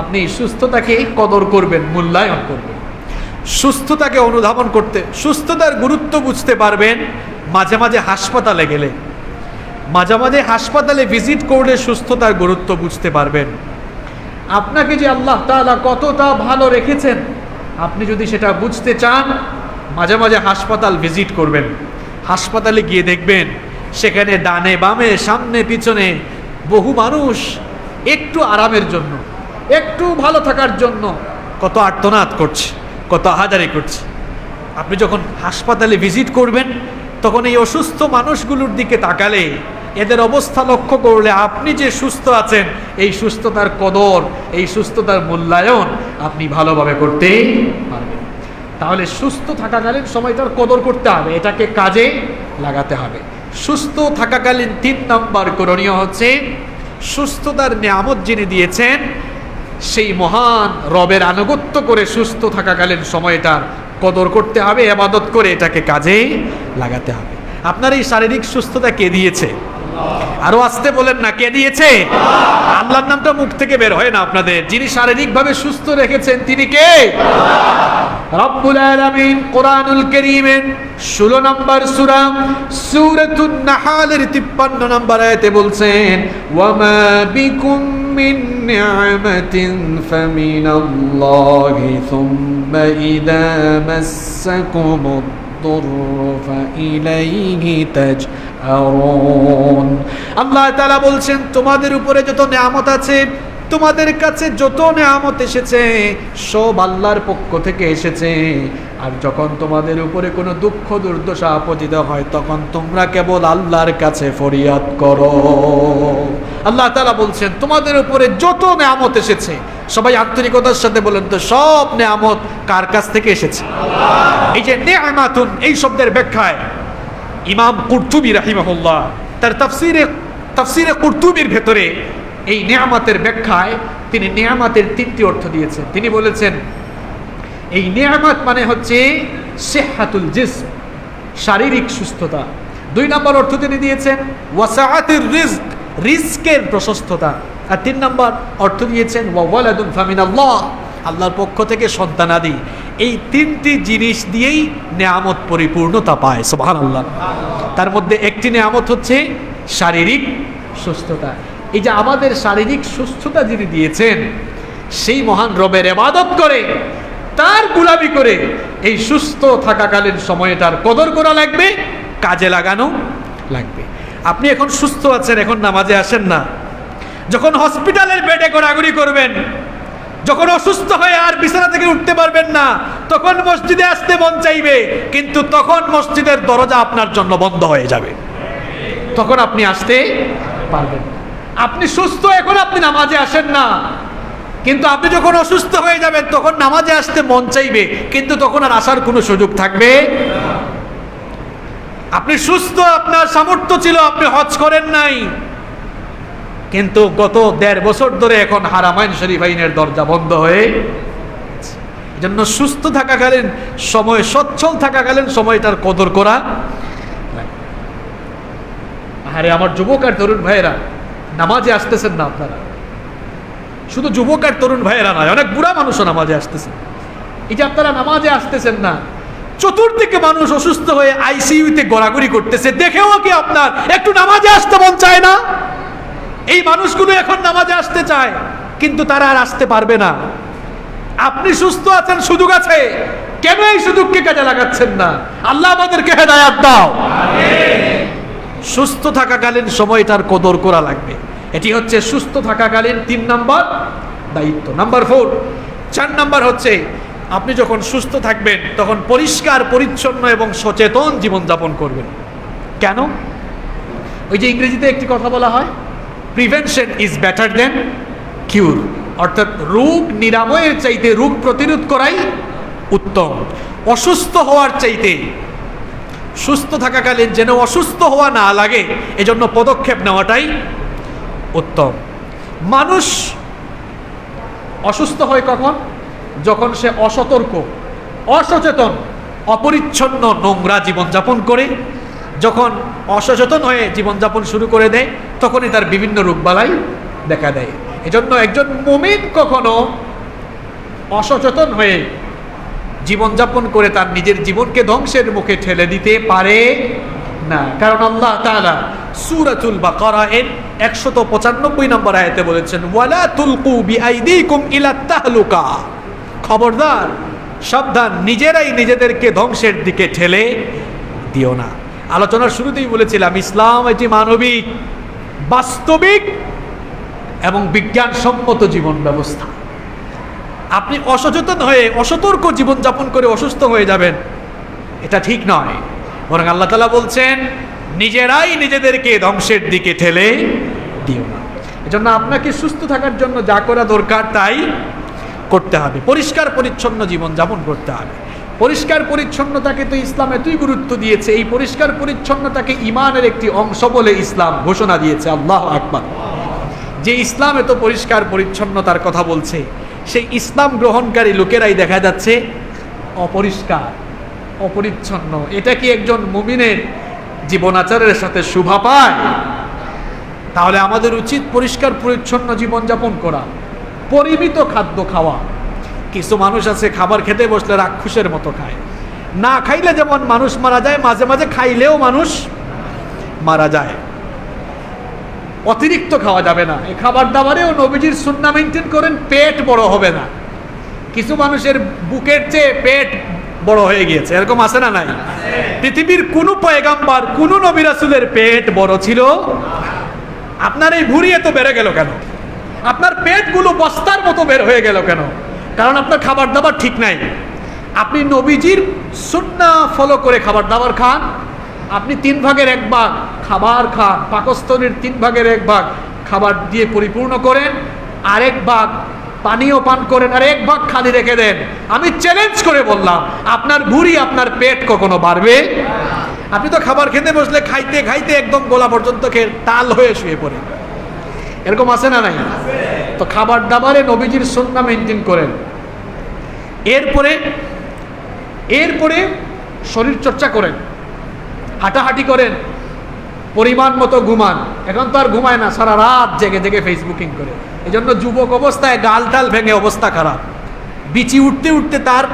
আপনি সুস্থতাকে কদর করবেন, মূল্যায়ন করবেন, সুস্থতাকে অনুধাবন করতে, সুস্থতার গুরুত্ব বুঝতে পারবেন। মাঝে মাঝে হাসপাতালে গেলে, মাঝে মাঝে হাসপাতালে ভিজিট করলে সুস্থতার গুরুত্ব বুঝতে পারবেন। আপনাকে যে আল্লাহ তাআলা কতটা ভালো রেখেছেন, আপনি যদি সেটা বুঝতে চান মাঝে মাঝে হাসপাতাল ভিজিট করবেন। হাসপাতালে গিয়ে দেখবেন সেখানে ডানে বামে সামনে পিছনে বহু মানুষ একটু আরামের জন্য, একটু ভালো থাকার জন্য কত আর্তনাদ করছে, কত হাজারি করছে। আপনি যখন হাসপাতালে ভিজিট করবেন তখন এই অসুস্থ মানুষগুলোর দিকে তাকালে, এদের অবস্থা লক্ষ্য করলে আপনি যে সুস্থ আছেন এই সুস্থতার কদর, এই সুস্থতার মূল্যায়ন আপনি ভালোভাবে করতে পারবেন। তাহলে সুস্থ থাকাকালীন সময়টার কদর করতে হবে, এটাকে কাজে লাগাতে হবে। সুস্থ থাকাকালীন 3 নম্বর করণীয় হচ্ছে সুস্থতার নিয়ামত যিনি দিয়েছেন সেই মহান রবের আনুগত্য করে সুস্থ থাকাকালীন সময়টার কদর করতে হবে, ইবাদত করে এটাকে কাজে লাগাতে হবে। আপনার এই শারীরিক সুস্থতা কে দিয়েছে? আরো আসতে বলেন না, কে দিয়েছে? আল্লাহর নামটা মুখ থেকে বের হয় না আপনাদের। যিনি শারীরিকভাবে সুস্থ রেখেছেন তিনি কে? রব্বুল আলামিন কোরআনুল কারীমের 16 নম্বর সূরা সূরাতুন নাহলের 53 নম্বর আয়াতে বলছেন, ওয়ামা বিকুম মিন নি'মাতিন ফামিনাল্লাহি সুম্মা ইযা মাসসাকুমুদ আল্লাহ তাআলা বলছেন তোমাদের উপরে যত নিয়ামত আছে, তোমাদের কাছে যত নিয়ামত এসেছে সব আল্লাহর পক্ষ থেকে এসেছে। আর যখন তোমাদের উপরে কোনো দুঃখ দুর্দশা আপতিত হয় তখন তোমরা কেবল আল্লাহর কাছে ফরিয়াদ করো। আল্লাহ তাআলা বলছেন তোমাদের উপরে যত নিয়ামত এসেছে, সবাই আন্তরিকতার সাথে বলেন তো সব নিয়ামত কার কাছ থেকে এসেছে? এই যে নি'মাতুন, এই শব্দের ব্যাখ্যায় ইমাম কুরতুবী রাহিমাহুল্লাহ তার তাফসীরে কুরতুবীর ভেতরে এই নিয়ামতের ব্যাখ্যায় তিনি নিয়ামতের 3টি অর্থ দিয়েছেন। তিনি বলেছেন এই নিয়ামত মানে হচ্ছে সিহহাতুল জিসম, শারীরিক সুস্থতা। 2 নম্বর অর্থ তিনি দিয়েছেন ওয়াসাআতুর রিজক, রিজকের প্রশস্ততা। আর 3 নম্বর অর্থ দিয়েছেন ওয়া ওয়ালাদুন ফামিনাল্লাহ, আল্লাহর পক্ষ থেকে সন্তানাদি। এই 3টি জিনিস দিয়েই নিয়ামত পরিপূর্ণতা পায়। সুবহানাল্লাহ। তার মধ্যে একটি নিয়ামত হচ্ছে শারীরিক সুস্থতা। এই যে আমাদের শারীরিক সুস্থতা যিনি দিয়েছেন সেই মহান রবের ইবাদত করে, তার গোলামি করে এই সুস্থ থাকাকালীন সময়টার কদর করা লাগবে, কাজে লাগানো লাগবে। আপনি এখন সুস্থ আছেন, এখন নামাজে আসেন না। যখন হসপিটালের বেডে গড়াগড়ি করবেন, যখন অসুস্থ হয়ে আর বিছানা থেকে উঠতে পারবেন না, তখন মসজিদে আসতে মন চাইবে, কিন্তু তখন মসজিদের দরজা আপনার জন্য বন্ধ হয়ে যাবে, তখন আপনি আসতে পারবেন না। আপনি সুস্থ, এখন আপনি নামাজে আসেন না, কিন্তু আপনি যখন অসুস্থ হয়ে যাবেন তখন নামাজে আসতে মন চাইবে, কিন্তু তখন আর আসার কোনো সুযোগ থাকবে না। আপনি সুস্থ, আপনার সামর্থ্য ছিল, আপনি হজ করেন নাই, কিন্তু গত 1.5 বছর ধরে এখন হারামাইন শরীফাইনের দরজা বন্ধ হয়ে এজন্য সুস্থ থাকাকালীন সময়, সচ্ছল থাকাকালীন সময়টার কদর করা। আরে আমার যুবক আর তরুণ ভাইয়েরা, নামাজে আসতেছেন না আপনারা, শুধু যুবক আর তরুণ ভাইয়েরা নয়, অনেক বুড়া মানুষও নামাজে আসতেছেন। এই যে আপনারা নামাজে আসতেছেন না, চতুর্দিকে মানুষ অসুস্থ হয়ে আইসিইউতে গড়াগড়ি করতেছে, দেখেও কি আপনার একটু নামাজে আসতে মন চায় না? এই মানুষগুলো এখন নামাজে আসতে চায়, কিন্তু তারা আর আসতে পারবে না। আপনি সুস্থ আছেন, সুযোগ আছে, কেন এই সুযোগকে কাজে লাগাচ্ছেন না? আল্লাহ আমাদেরকে হেদায়েত দাও। সুস্থ থাকাকালীন সময়টার কদর করা লাগবে। এটি হচ্ছে সুস্থ থাকাকালীন 3 নম্বর দায়িত্ব। নাম্বার 4, 4 নম্বর হচ্ছে আপনি যখন সুস্থ থাকবেন তখন পরিষ্কার পরিচ্ছন্ন এবং সচেতন জীবনযাপন করবেন। কেন? ওই যে ইংরেজিতে একটি কথা বলা হয়, প্রিভেনশন ইজ বেটার দেন কিউর, অর্থাৎ রোগ নিরাময়ের চাইতে রোগ প্রতিরোধ করাই উত্তম। অসুস্থ হওয়ার চাইতে সুস্থ থাকাকালীন যেন অসুস্থ হওয়া না লাগে, এজন্য পদক্ষেপ নেওয়াটাই উত্তম। মানুষ অসুস্থ হয় কখন? যখন সে অসতর্ক, অসচেতন, অপরিচ্ছন্ন, নোংরা জীবনযাপন করে। যখন অসচেতন হয়ে জীবনযাপন শুরু করে দেয়, তখনই তার বিভিন্ন রোগবালাই দেখা দেয়। এজন্য একজন মুমিন কখনো অসচেতন হয়ে জীবনযাপন করে তার নিজের জীবনকে ধ্বংসের মুখে ঠেলে দিতে পারে না। কারণ আল্লাহ তাআলা সূরাতুল বাকারা এর 195 নম্বর আয়াতে বলেছেন, ওয়ালা তুলকু বিআইদিকুম ইলা তাহলুকা, খবরদার, সাবধান, নিজেরাই নিজেদেরকে ধ্বংসের দিকে ঠেলে দিও না। আলোচনার শুরুতেই বলেছিলাম, ইসলাম এটি মানবিক, বাস্তবিক এবং বিজ্ঞানসম্মত জীবন ব্যবস্থা। আপনি অসচেতন হয়ে, অসতর্ক জীবনযাপন করে অসুস্থ হয়ে যাবেন, এটা ঠিক নয়। বরং আল্লাহ তাআলা বলছেন, নিজেরাই নিজেদেরকে ধ্বংসের দিকে ঠেলে দিও না। এজন্য আপনাকে সুস্থ থাকার জন্য যা করা দরকার তাই করতে হবে। পরিষ্কার পরিচ্ছন্ন জীবনযাপন করতে হবে। পরিষ্কার পরিচ্ছন্নতাকে তো ইসলাম এতই গুরুত্ব দিয়েছে, এই পরিষ্কার পরিচ্ছন্নতাকে ঈমানের একটি অংশ বলে ইসলাম ঘোষণা দিয়েছে। আল্লাহু আকবার। যে ইসলাম এত পরিষ্কার পরিচ্ছন্নতার কথা বলছে, সেই ইসলাম গ্রহণকারী লোকেরাই দেখা যাচ্ছে অপরিষ্কার, অপরিচ্ছন্ন। এটা কি একজন মুমিনের জীবন আচারের সাথে শোভা পায়? তাহলে আমাদের উচিত পরিষ্কার পরিচ্ছন্ন জীবনযাপন করা, পরিমিত খাদ্য খাওয়া। কিছু মানুষ আছে খাবার খেতে বসলে রাক্ষসের মতো খায়, না খাইলে যেমন মানুষ মারা যায়, মাঝে মাঝে খাইলেও মানুষ মারা যায়। অতিরিক্ত খাওয়া যাবে না। এই খাবার দাবারেও নবীজির সুন্নাহ মেইনটেইন করেন, পেট বড় হবে না। কিছু মানুষের বুকের চেয়ে পেট বড় হয়ে গিয়েছে, এরকম আছে না নাই? পৃথিবীর কোন পয়গাম্বার, কোন নবী রাসূলের পেট বড় ছিল? আপনার এই ভুঁড়ি এত বেড়ে গেল কেন? আপনার পেটগুলো বস্তার মতো বের হয়ে গেল কেন? কারণ আপনার খাবার দাবার ঠিক নাই। আপনি নবীজির সুন্নাহ ফলো করে খাবার দাবার খান। আপনি 3 ভাগের 1 ভাগ খাবার খান, পাকস্থলীর 3 ভাগের 1 ভাগ খাবার দিয়ে পরিপূর্ণ করেন, আরেক ভাগ পানীয় পান করেন, আর 1 ভাগ খালি রেখে দেন। আমি চ্যালেঞ্জ করে বললাম, আপনার ভুঁড়ি, আপনার পেট কখনো বাড়বে? আপনি তো খাবার খেতে বসলে খাইতে খাইতে একদম গোলা পর্যন্ত খেয়ে টাল হয়ে শুয়ে পড়ে, এরকম আছে না নাই? তো খাবার দাবারে নবীজির সুন্নাহ মেইনটেইন করেন। এরপরে শরীর চর্চা করেন, হাঁটাহাঁটি করেন, পরিমাণ মতো ঘুমান। এখন তো আর ঘুমায় না, সারা রাত জেগে জেগে ফেসবুকিং করে। এই জন্য যুবক অবস্থায় গাল টাল ভেঙে অবস্থা খারাপ, বিচি উঠতে উঠতে তার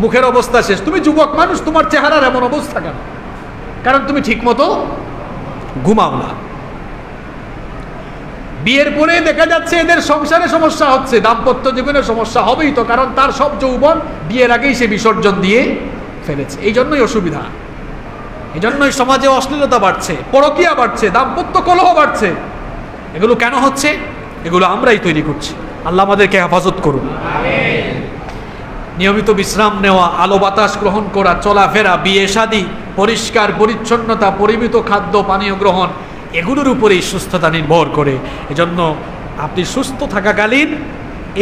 মুখের অবস্থা শেষ। তুমি যুবক মানুষ, তোমার চেহারার এমন অবস্থা কেন? কারণ তুমি ঠিক মতো ঘুমাও না। বিয়ের পরে দেখা যাচ্ছে এদের সংসারে সমস্যা হচ্ছে, দাম্পত্য জীবনে সমস্যা হবেই তো, কারণ তার সব যৌবন বিয়ের আগেই সে বিসর্জন দিয়ে ফেলেছে। এই জন্যই অসুবিধা, এই জন্যই সমাজে অশ্লীলতা বাড়ছে, পরকীয়া বাড়ছে, দাম্পত্য কলহ বাড়ছে। এগুলো কেন হচ্ছে? এগুলো আমরাই তৈরি করছি। আল্লাহ আমাদেরকে হেফাজত করুন। নিয়মিত বিশ্রাম নেওয়া, আলো বাতাস গ্রহণ করা, চলাফেরা, বিয়ে শাদী, পরিষ্কার পরিচ্ছন্নতা, পরিমিত খাদ্য পানীয় গ্রহণ, এগুলোর উপরেই সুস্থতা নির্ভর করে। এজন্য আপনি সুস্থ থাকাকালীন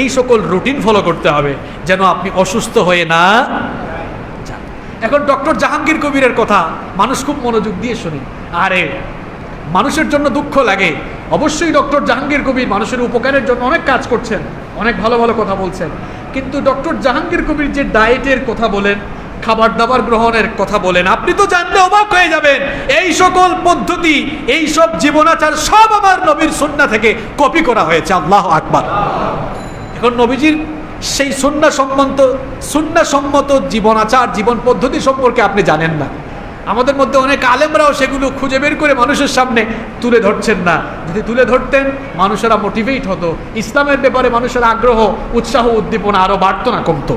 এই সকল রুটিন ফলো করতে হবে, যেন আপনি অসুস্থ হয়ে না যান। এখন ডক্টর জাহাঙ্গীর কবিরের কথা মানুষ খুব মনোযোগ দিয়ে শোনে। আরে মানুষের জন্য দুঃখ লাগে। অবশ্যই ডক্টর জাহাঙ্গীর কবির মানুষের উপকারের জন্য অনেক কাজ করছেন, অনেক ভালো ভালো কথা বলছেন, কিন্তু ডক্টর জাহাঙ্গীর কবির যে ডায়েটের কথা বলেন, খাবার দাবার গ্রহণের কথা বলেন, আপনি তো জানলে অবাক হয়ে যাবেন। এই সকল পদ্ধতি, এই সব জীবনাচার সব আমার নবীর সুন্নাহ থেকে কপি করা হয়েছে। আল্লাহু আকবার। এখন নবীজির সেই সুন্নাহসম্মত জীবনাচার, জীবন পদ্ধতি সম্পর্কে আপনি জানেন না। আমাদের মধ্যে অনেক আলেমরাও সেগুলো খুঁজে বের করে মানুষের সামনে তুলে ধরছেন না। যদি তুলে ধরতেন, মানুষেরা মোটিভেট হতো, ইসলামের ব্যাপারে মানুষের আগ্রহ, উৎসাহ, উদ্দীপনা আরও বাড়তো না, কমতো।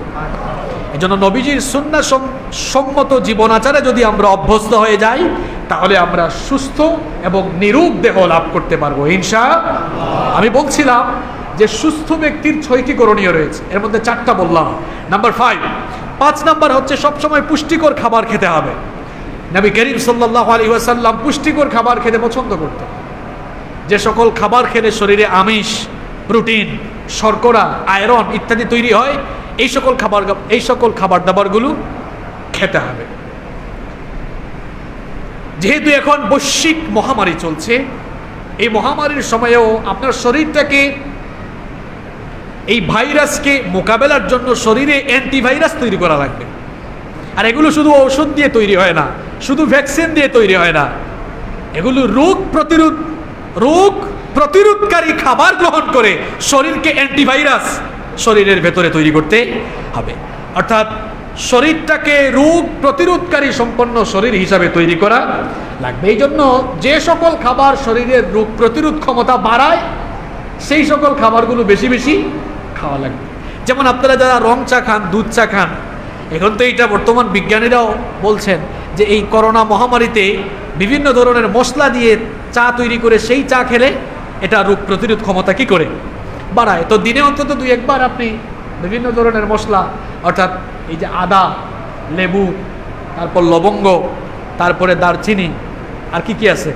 এই জন্য নবীজির সুন্নাহসম্মত জীবনাচারে যদি আমরা অভ্যস্ত হয়ে যাই, তাহলে আমরা সুস্থ এবং নিরূপ দেহ লাভ করতে পারবো ইনশাআল্লাহ। আমি বলছিলাম যে সুস্থ ব্যক্তির 6টি করণীয় রয়েছে, এর মধ্যে 4টা বললাম। নাম্বার 5 নাম্বার হচ্ছে সবসময় পুষ্টিকর খাবার খেতে হবে। নবী করিম সাল্লাল্লাহু আলাইহি ওয়াসাল্লাম পুষ্টিকর খাবার খেতে পছন্দ করতেন। যে সকল খাবার খেলে শরীরে আমিষ, প্রোটিন, শর্করা, আয়রন ইত্যাদি তৈরি হয়, এই সকল খাবার দাবারগুলো খেতে হবে। যেহেতু এখন বৈশ্বিক মহামারী চলছে, এই মহামারীর সময়েও আপনার শরীরটাকে, এই ভাইরাসকে মোকাবেলার জন্য শরীরে অ্যান্টিভাইরাস তৈরি করা লাগবে। আর এগুলো শুধু ঔষধ দিয়ে তৈরি হয় না, শুধু ভ্যাকসিন দিয়ে তৈরি হয় না, এগুলো রোগ প্রতিরোধকারী খাবার গ্রহণ করে শরীরকে অ্যান্টিভাইরাস শরীরের ভেতরে তৈরি করতে হবে। অর্থাৎ শরীরটাকে রোগ প্রতিরোধকারী সম্পন্ন শরীর হিসাবে তৈরি করা লাগবে। এই জন্য যে সকল খাবার শরীরের রোগ প্রতিরোধ ক্ষমতা বাড়ায়, সেই সকল খাবারগুলো বেশি বেশি খাওয়া লাগবে। যেমন আপনারা যারা রং চা খান, দুধ চা খান, এখন তো এইটা বর্তমান বিজ্ঞানীরাও বলছেন যে এই করোনা মহামারীতে বিভিন্ন ধরনের মশলা দিয়ে চা তৈরি করে সেই চা খেলে এটা রোগ প্রতিরোধ ক্ষমতা কি করে বাড়ায়। তো দিনে অন্তত 2-1 বার আপনি বিভিন্ন ধরনের মশলা, অর্থাৎ এই যে আদা, লেবু, তারপর লবঙ্গ, তারপরে দারচিনি, আর কি আছে,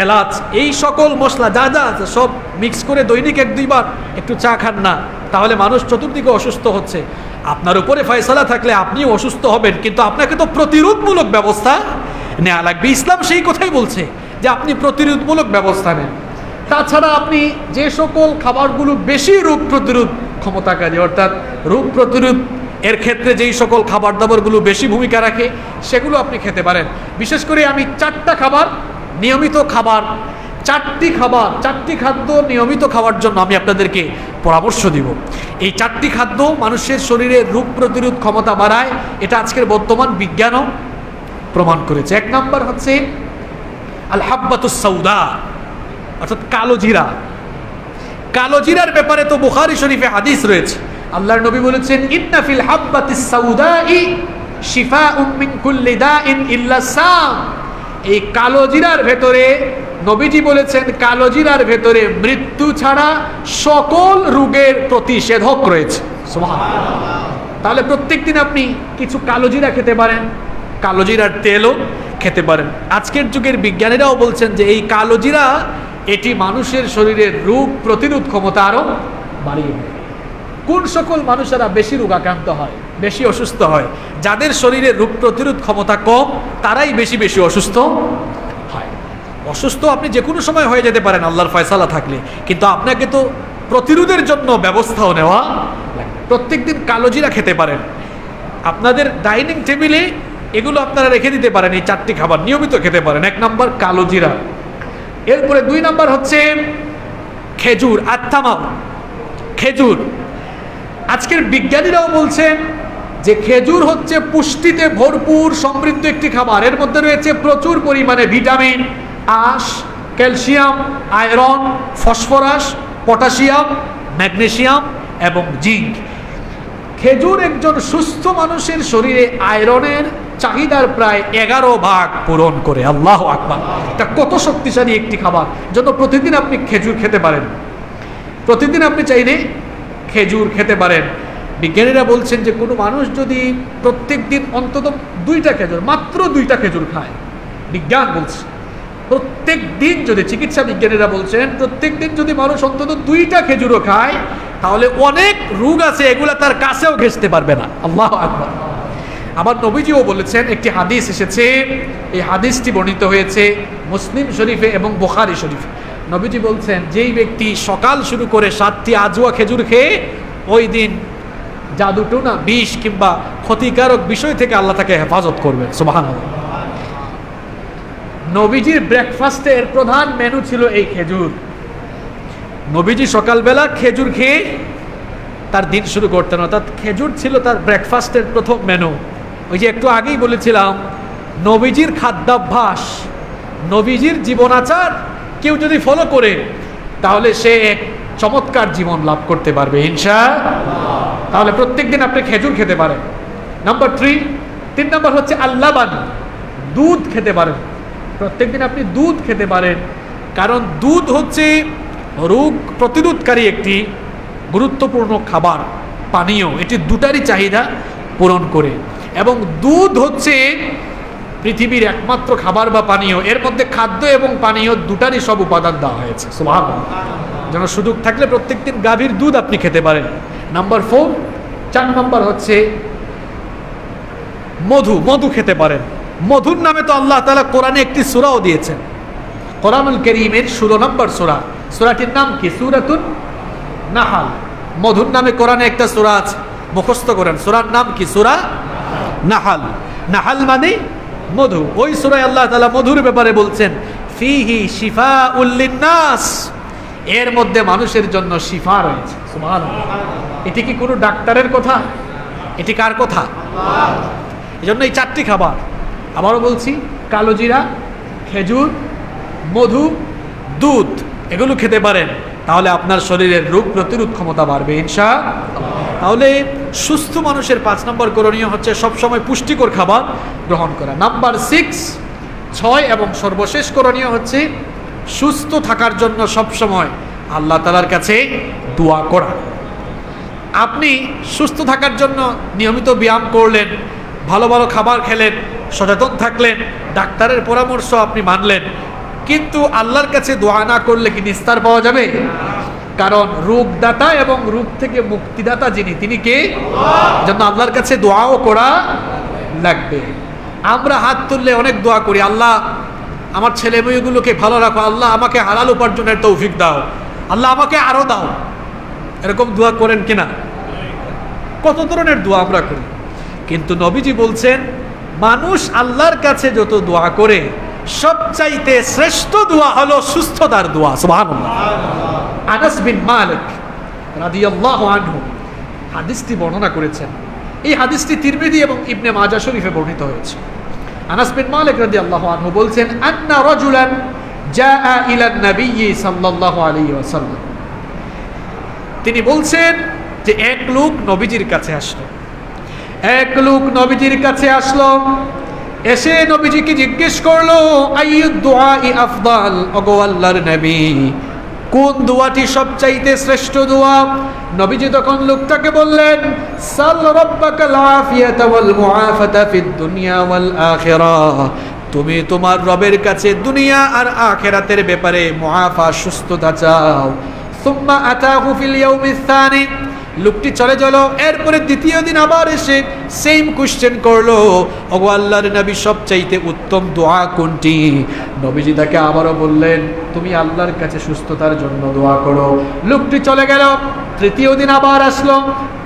এলাচ, এই সকল মশলা যা যা আছে সব মিক্স করে দৈনিক 1-2 বার একটু চা খান না, তাহলে মানুষ চতুর্দিকে অসুস্থ হচ্ছে। আপনার উপরে ফয়সালা থাকলে আপনিও অসুস্থ হবেন, কিন্তু আপনাকে তো প্রতিরোধমূলক ব্যবস্থা নেওয়া লাগবে। ইসলাম সেই কথাই বলছে যে আপনি প্রতিরোধমূলক ব্যবস্থা নেন। তাছাড়া আপনি যে সকল খাবারগুলো বেশি রোগ প্রতিরোধ ক্ষমতাকারী, অর্থাৎ রোগ প্রতিরোধ এর ক্ষেত্রে যেই সকল খাবার দাবারগুলো বেশি ভূমিকা রাখে, সেগুলো আপনি খেতে পারেন। বিশেষ করে আমি 4টা খাবার নিয়মিত খাবার, 4টি খাদ্য নিয়মিত খাওয়ার জন্য আমি আপনাদেরকে পরামর্শ দিব। এই 4টি খাদ্য মানুষের শরীরে রোগ প্রতিরোধ ক্ষমতা বাড়ায়, এটা আজকের বর্তমান বিজ্ঞানও প্রমাণ করেছে। 1 নাম্বার হচ্ছে আল হাব্বাতুস সাউদা, অর্থাৎ কালো জিরা। কালো জিরার ব্যাপারে তো বুখারী শরীফে হাদিস রয়েছে, আল্লাহর নবী বলেছেন ইন্না ফিল হাব্বাতিস সাউদাই শিফাউম মিন কুল্লি দাইন ইল্লা সাম। এই কালো জিরার ভেতরে, নবীজি বলেছেন, কালো জিরার ভেতরে মৃত্যু ছাড়া সকল রোগের প্রতিষেধক রয়েছে। সুবহানাল্লাহ। তাহলে প্রত্যেকদিন আপনি কিছু কালো জিরা খেতে পারেন, কালো জিরার তেলও খেতে পারেন। আজকের যুগের বিজ্ঞানীরাও বলছেন যে এই কালো জিরা, এটি মানুষের শরীরের রোগ প্রতিরোধ ক্ষমতা আরও বাড়িয়ে দেয়। কোন সকল মানুষেরা বেশি রোগাক্রান্ত হয়, বেশি অসুস্থ হয়? যাদের শরীরে রোগ প্রতিরোধ ক্ষমতা কম, তারাই বেশি বেশি অসুস্থ হয়। অসুস্থ আপনি যে কোনো সময় হয়ে যেতে পারেন আল্লাহর ফয়সালা থাকলে, কিন্তু আপনাকে তো প্রতিরোধের জন্য ব্যবস্থাও নেওয়া লাগবে। প্রত্যেকদিন কালো জিরা খেতে পারেন, আপনাদের ডাইনিং টেবিলে এগুলো আপনারা রেখে দিতে পারেন। এই 4টি খাবার নিয়মিত খেতে পারেন। 1 নাম্বার কালো জিরা। এরপরে 2 নাম্বার হচ্ছে খেজুর, আত্মামাম, খেজুর। আজকের বিজ্ঞানীরাও বলছেন যে খেজুর হচ্ছে পুষ্টিতে ভরপুর সমৃদ্ধ একটি খাবার। এর মধ্যে রয়েছে প্রচুর পরিমাণে ভিটামিন, আঁশ, calcium, iron, phosphorus, potassium, magnesium এবং জিঙ্ক। খেজুর একজন সুস্থ মানুষের শরীরে আয়রনের চাহিদার প্রায় 11 ভাগ পূরণ করে। আল্লাহু আকবার। এটা কত শক্তিশালী একটি খাবার, জন্য প্রতিদিন আপনি খেজুর খেতে পারেন। প্রতিদিন আপনি চাইলে খেজুর খেতে পারেন। বিজ্ঞানীরা বলছেন যে কোনো মানুষ যদি প্রত্যেক দিন অন্তত 2টা খেজুর, মাত্র 2টা খেজুর খায়, বিজ্ঞান বলছে প্রত্যেক দিন যদি, চিকিৎসা বিজ্ঞানীরা বলছেন প্রত্যেক দিন যদি মানুষ অন্তত 2টা খেজুরও খায়, তাহলে অনেক রোগ আছে এগুলা তার কাছেও ঘেঁষতে পারবে না। আল্লাহু আকবার। আমার নবীজিও বলেছেন, একটি হাদিস এসেছে, এই হাদিসটি বর্ণিত হয়েছে মুসলিম শরীফে এবং বুখারী শরীফে। নবীজি বলছেন, যেই ব্যক্তি সকাল শুরু করে 7টি আজওয়া খেজুর খেয়ে ওই দিন জাদুটোনা, বিষ কিংবা ক্ষতিকারক বিষয় থেকে আল্লাহ তাকে হেফাজত করবেন। সুবহানাল্লাহ। নবীজির ব্রেকফাস্টের প্রধান মেনু ছিল এই খেজুর। নবীজি সকালবেলা খেজুর খেয়ে তার দিন শুরু করতেন, অর্থাৎ খেজুর ছিল তার ব্রেকফাস্টের প্রথম মেনু। ওই যে একটু আগেই বলেছিলাম, নবীজির খাদ্যাভ্যাস, নবীজির জীবনাচার কেউ যদি ফলো করে তাহলে সে এক চমৎকার জীবন লাভ করতে পারবে ইনশাআল্লাহ। তাহলে প্রত্যেকদিন আপনি খেজুর খেতে পারেন। নাম্বার 3 নম্বর হচ্ছে আল্লাবান, দুধ খেতে পারেন। প্রত্যেকদিন আপনি দুধ খেতে পারেন, কারণ দুধ হচ্ছে রোগ প্রতিরোধকারী একটি গুরুত্বপূর্ণ খাবার, পানীয়। এটি দুটারই চাহিদা পূরণ করে, এবং দুধ হচ্ছে পৃথিবীর একমাত্র খাবার বা পানীয়, এর মধ্যে খাদ্য এবং পানীয় দুটারই সব উপাদান দেওয়া হয়েছে। সুবহানাল্লাহ। যেন সুযোগ থাকলে প্রত্যেকদিন গাভীর দুধ আপনি খেতে পারেন। নাম্বার 4 নম্বর হচ্ছে মধু খেতে পারেন। মধুর নামে তো আল্লাহ তাআলা কোরআনে একটি সূরাও দিয়েছেন। কোরআনুল কারীমের 16 নম্বর সূরা, সূরাটির নাম কি? সূরাতুন নাহাল। মধুর নামে কোরআনে একটা সূরা আছে, মুখস্থ করেন। সূরার নাম কি? সূরা নাহাল। নাহাল মানে মধু। ওই সূরায় আল্লাহ তাআলা মধুর ব্যাপারে বলছেন, ফিহি শিফাউল লিন্নাস, এর মধ্যে মানুষের জন্য শিফা রয়েছে। সুবহানাল্লাহ। এটি কি কোনো ডাক্তারের কথা? এটি কার কথা? আল্লাহ। এজন্য এই 4টি খাবার, আবারও বলছি, কালোজিরা, খেজুর, মধু, দুধ, এগুলো খেতে পারেন, তাহলে আপনার শরীরের রোগ প্রতিরোধ ক্ষমতা বাড়বে ইনশাআল্লাহ। তাহলে সুস্থ মানুষের 5 নম্বর করণীয় হচ্ছে সবসময় পুষ্টিকর খাবার গ্রহণ করা। নাম্বার 6 এবং সর্বশেষ করণীয় হচ্ছে সুস্থ থাকার জন্য সবসময় আল্লাহ তাআলার কাছে দোয়া করা। আপনি সুস্থ থাকার জন্য নিয়মিত ব্যায়াম করলেন, ভালো ভালো খাবার খেলেন, সচেতন থাকলেন, ডাক্তারের পরামর্শ আপনি মানলেন, কিন্তু আল্লাহর কাছে দোয়া না করলে কি নিস্তার পাওয়া যাবে? কারণ রোগদাতা এবং রোগ থেকে মুক্তিদাতা যিনি, তিনি কে? জন্য আল্লাহর কাছে দোয়াও করা লাগবে। আমরা হাত তুললে অনেক দোয়া করি, আল্লাহ আমার ছেলে মেয়েগুলোকে ভালো রাখো, আল্লাহ আমাকে হালাল উপার্জনের তৌফিক দাও, আল্লাহ আমাকে আরো দাও, এরকম দোয়া করেন কিনা? কত ধরনের দোয়া আমরা করি। কিন্তু নবীজি বলছেন, মানুষ আল্লাহর কাছে যত দোয়া করে সবচাইতে শ্রেষ্ঠ দোয়া হলো সুস্থতার দোয়া। সুবহানাল্লাহ। আনাস বিন মালিক রাদিয়াল্লাহু আনহু হাদিসটি বর্ণনা করেছেন। এই হাদিসটি তিরমিজি এবং ইবনে মাজাহ শরীফে বর্ণিত হয়েছে। আনাস বিন মালিক রাদিয়াল্লাহু আনহু বলছেন, আন্না রাজুলান জাআ ইলা নবী সাল্লাল্লাহু আলাইহি ওয়াসাল্লাম, তিনি বলছেন যে এক লোক নবীজির কাছে আসলো। এক লোক নবীজির কাছে আসলো, এসে নবীজিকে জিজ্ঞেস করলো, আইয়ুদ দুআই আফদাল, ওগো আল্লাহর নবী, কোন দোয়াটি সবচাইতে শ্রেষ্ঠ দোয়া? নবীজি তখন লোকটাকে বললেন, সাল রাব্বাকাল আফিয়াতা ওয়াল মুআফাতা ফিদ দুনিয়া ওয়াল আখিরাহ, তুমি তোমার রবের কাছে দুনিয়া আর আখিরাতের ব্যাপারে মুআফা, সুস্থতা চাও। সুম্মা আতাহু ফিল ইয়াউমিস সানি, লোকটি চলে গেল। এরপরে দ্বিতীয় দিন আবার এসে সেম কোশ্চেন করলো, ওগো আল্লাহর নবী, সবচাইতে উত্তম দোয়া কোনটি? নবীজি তাকে আবারও বললেন, তুমি আল্লাহর কাছে সুস্থতার জন্য দোয়া করো। লোকটি চলে গেল। তৃতীয় দিন আবার আসলো।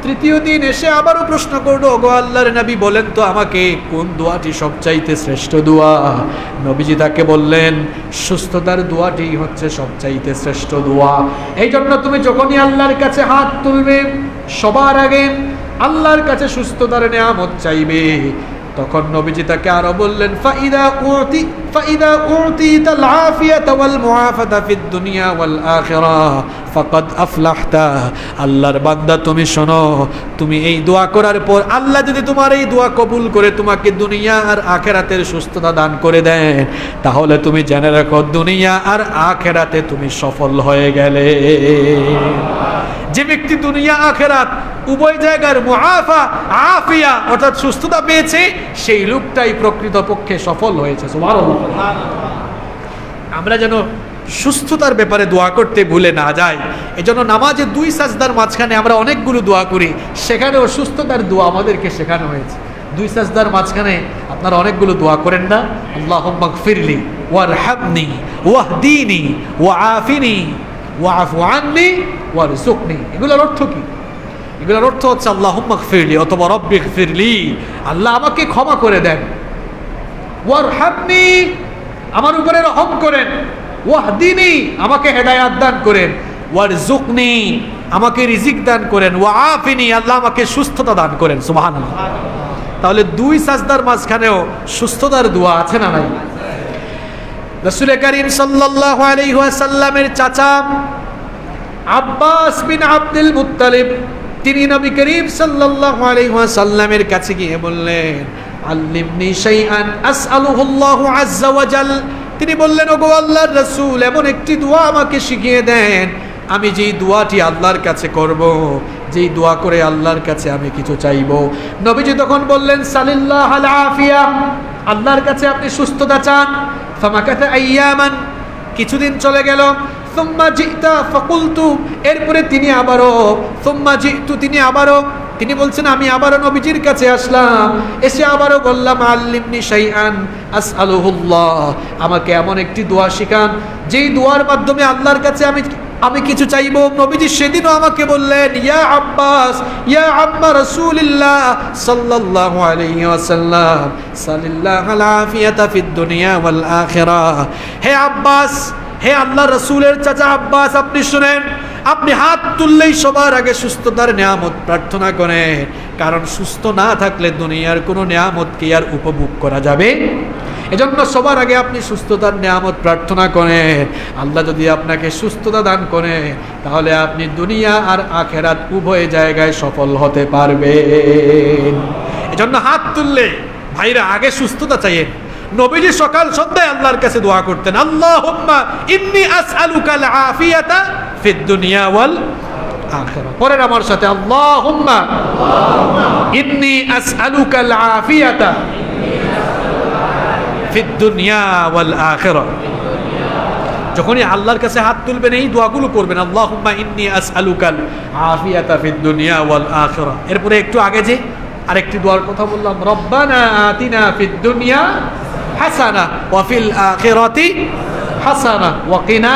তৃতীয় দিন এসে আবারও প্রশ্ন করলো, ওগো আল্লাহর নবী, বলেন তো আমাকে কোন দোয়াটি সবচাইতে শ্রেষ্ঠ দোয়া? নবীজি তাকে বললেন, সুস্থতার দোয়াটি হচ্ছে সবচাইতে শ্রেষ্ঠ দোয়া। এই জন্য তুমি যখনই আল্লাহর কাছে হাত তুলবে, সবার আগে আল্লাহর কাছে সুস্থতার নেয়ামত চাইবে। তখন নবীজি তাকে আরো বললেন, ফাইদা উতিতাল আফিয়াতা ওয়াল মুআফাতা ফিদ দুনিয়া ওয়াল আখিরাহ ফাকাদ আফলাহতা, আল্লাহর বান্দা তুমি শোনো, তুমি এই দোয়া করার পর আল্লাহ যদি তোমার এই দোয়া কবুল করে তোমাকে দুনিয়া আর আখিরাতের সুস্থতা দান করে দেন, তাহলে তুমি জেনে রাখো দুনিয়া আর আখিরাতে তুমি সফল হয়ে গেলে। যে ব্যক্তি দুনিয়া আখিরাত উভয় জায়গার মুআফা, আফিয়া অর্থাৎ সুস্থতা পেয়েছে, সেই লোকটাই প্রকৃতপক্ষে সফল হয়েছে। সুবহানাল্লাহ। আমরা যেন সুস্থতার ব্যাপারে দোয়া করতে ভুলে না যাই। এজন্য নামাজে 2 সাজদার মাঝখানে আমরা অনেকগুলো দোয়া করি, সেখানেও সুস্থতার দোয়া আমাদেরকে শেখানো হয়েছে। 2 সাজদার মাঝখানে আপনারা অনেকগুলো দোয়া করেন না? আল্লাহুম্মা গফিরলি ওয়ারহামনি ওয়াহদিনি ওয়াআফিনি ওয়াআফু আন্নি ওয়ারযুকনি। এগুলোর অর্থ কি? এগুলোর অর্থ হচ্ছে আল্লাহুম্মা গফিরলি অথবা রব্বি গফিরলি, আল্লাহ আমাকে ক্ষমা করে দেন, ওয়ারহামনি আমার উপরে রহম করেন, ওয়াহদিনি আমাকে হেদায়াত দান করেন, ওয়ারজুকনি আমাকে রিজিক দান করেন, ওয়াআফিনি আল্লাহ আমাকে সুস্থতা দান করেন। সুবহানাল্লাহ। তাহলে দুই সাজদার মাঝখানেও সুস্থতার দোয়া আছে না নাই? রাসূল করিম সাল্লাল্লাহু আলাইহি ওয়াসাল্লামের চাচা আব্বাস বিন আব্দুল মুত্তালিব তিনি নবী করিম সাল্লাল্লাহু আলাইহি ওয়াসাল্লামের কাছে গিয়ে বললেন, আল্লিমনি শাইআন আসআলুহুল্লাহু আযজা ওয়া জাল। তিনি বললেন, ওগো আল্লাহর রাসূল, এমন একটি দোয়া আমাকে শিখিয়ে দেন, আমি যেই দোয়াটি আল্লাহর কাছে করব, যেই দোয়া করে আল্লাহর কাছে আমি কিছু চাইব। নবীজি তখন বললেন, সালিল্লাহুল আফিয়া, আল্লাহর কাছে আপনি সুস্থতা চান। ফামাকাতা আইয়ামান, কিছুদিন চলে গেল। সুম্মা জিতা ফাকুলতু, এরপরে তিনি আবারও, সুম্মা জিতু তিনি আবারও, তিনি বলছেন আমি আবারও নবীজির কাছে আসলাম, এসে আবারও বললাম, আল্লিমনি শাইআন আসআলুহুল্লাহ, আমাকে এমন একটি দোয়া শিখান যেই দোয়ার মাধ্যমে আল্লাহর কাছে আমি কিছু চাইব। নবীজি সেদিনও আমাকে বললেন, ইয়া আব্বাস, ইয়া আম্মা রাসূলিল্লাহ সাল্লাল্লাহু আলাইহি ওয়াসাল্লাম, সালিল্লাহুল আফিয়াতা ফিদ দুনিয়া ওয়াল আখিরাহ। হে আব্বাস, হে আল্লাহ রাসূলের চাচা আব্বাস, আপনি শুনেন, আপনি হাত তুললেই সবার আগে সুস্থতার নিয়ামত প্রার্থনা করেন, কারণ সুস্থ না থাকলে দুনিয়ার কোনো নিয়ামত কি আর উপভোগ করা যাবে? এজন্য সবার আগে আপনি সুস্থতার নিয়ামত প্রার্থনা করেন। আল্লাহ যদি আপনাকে সুস্থতা দান করে, তাহলে আপনি দুনিয়া আর আখিরাত উভয় জায়গায় সফল হতে পারবেন। এজন্য হাত তুললে ভাইরা আগে সুস্থতা চাইয়েন। নবীজি সকাল সন্ধ্যায় আল্লাহর কাছে দোয়া করতেন, আল্লাহুম্মা ইন্নী আসআলুকাল আফিয়াতা ফিদ দুনিয়া ওয়াল আখিরা। পরের আমার সাথে, আল্লাহুম্মা ইন্নী আসআলুকাল আফিয়াতা ফিদ দুনিয়া ওয়াল আখিরা। যখনই আল্লাহর কাছে হাত তুলবেন এই দোয়াগুলো করবেন, আল্লাহুম্মা ইন্নী আসআলুকাল আফিয়াতা ফিদ দুনিয়া ওয়াল আখিরা। এরপরে একটু আগে যে আরেকটি দোয়ার কথা বললাম, রব্বানা আতিনা ফিদ দুনিয়া হাসানা ওয়া ফিল আখিরাতি হাসানা ওয়া কিনা।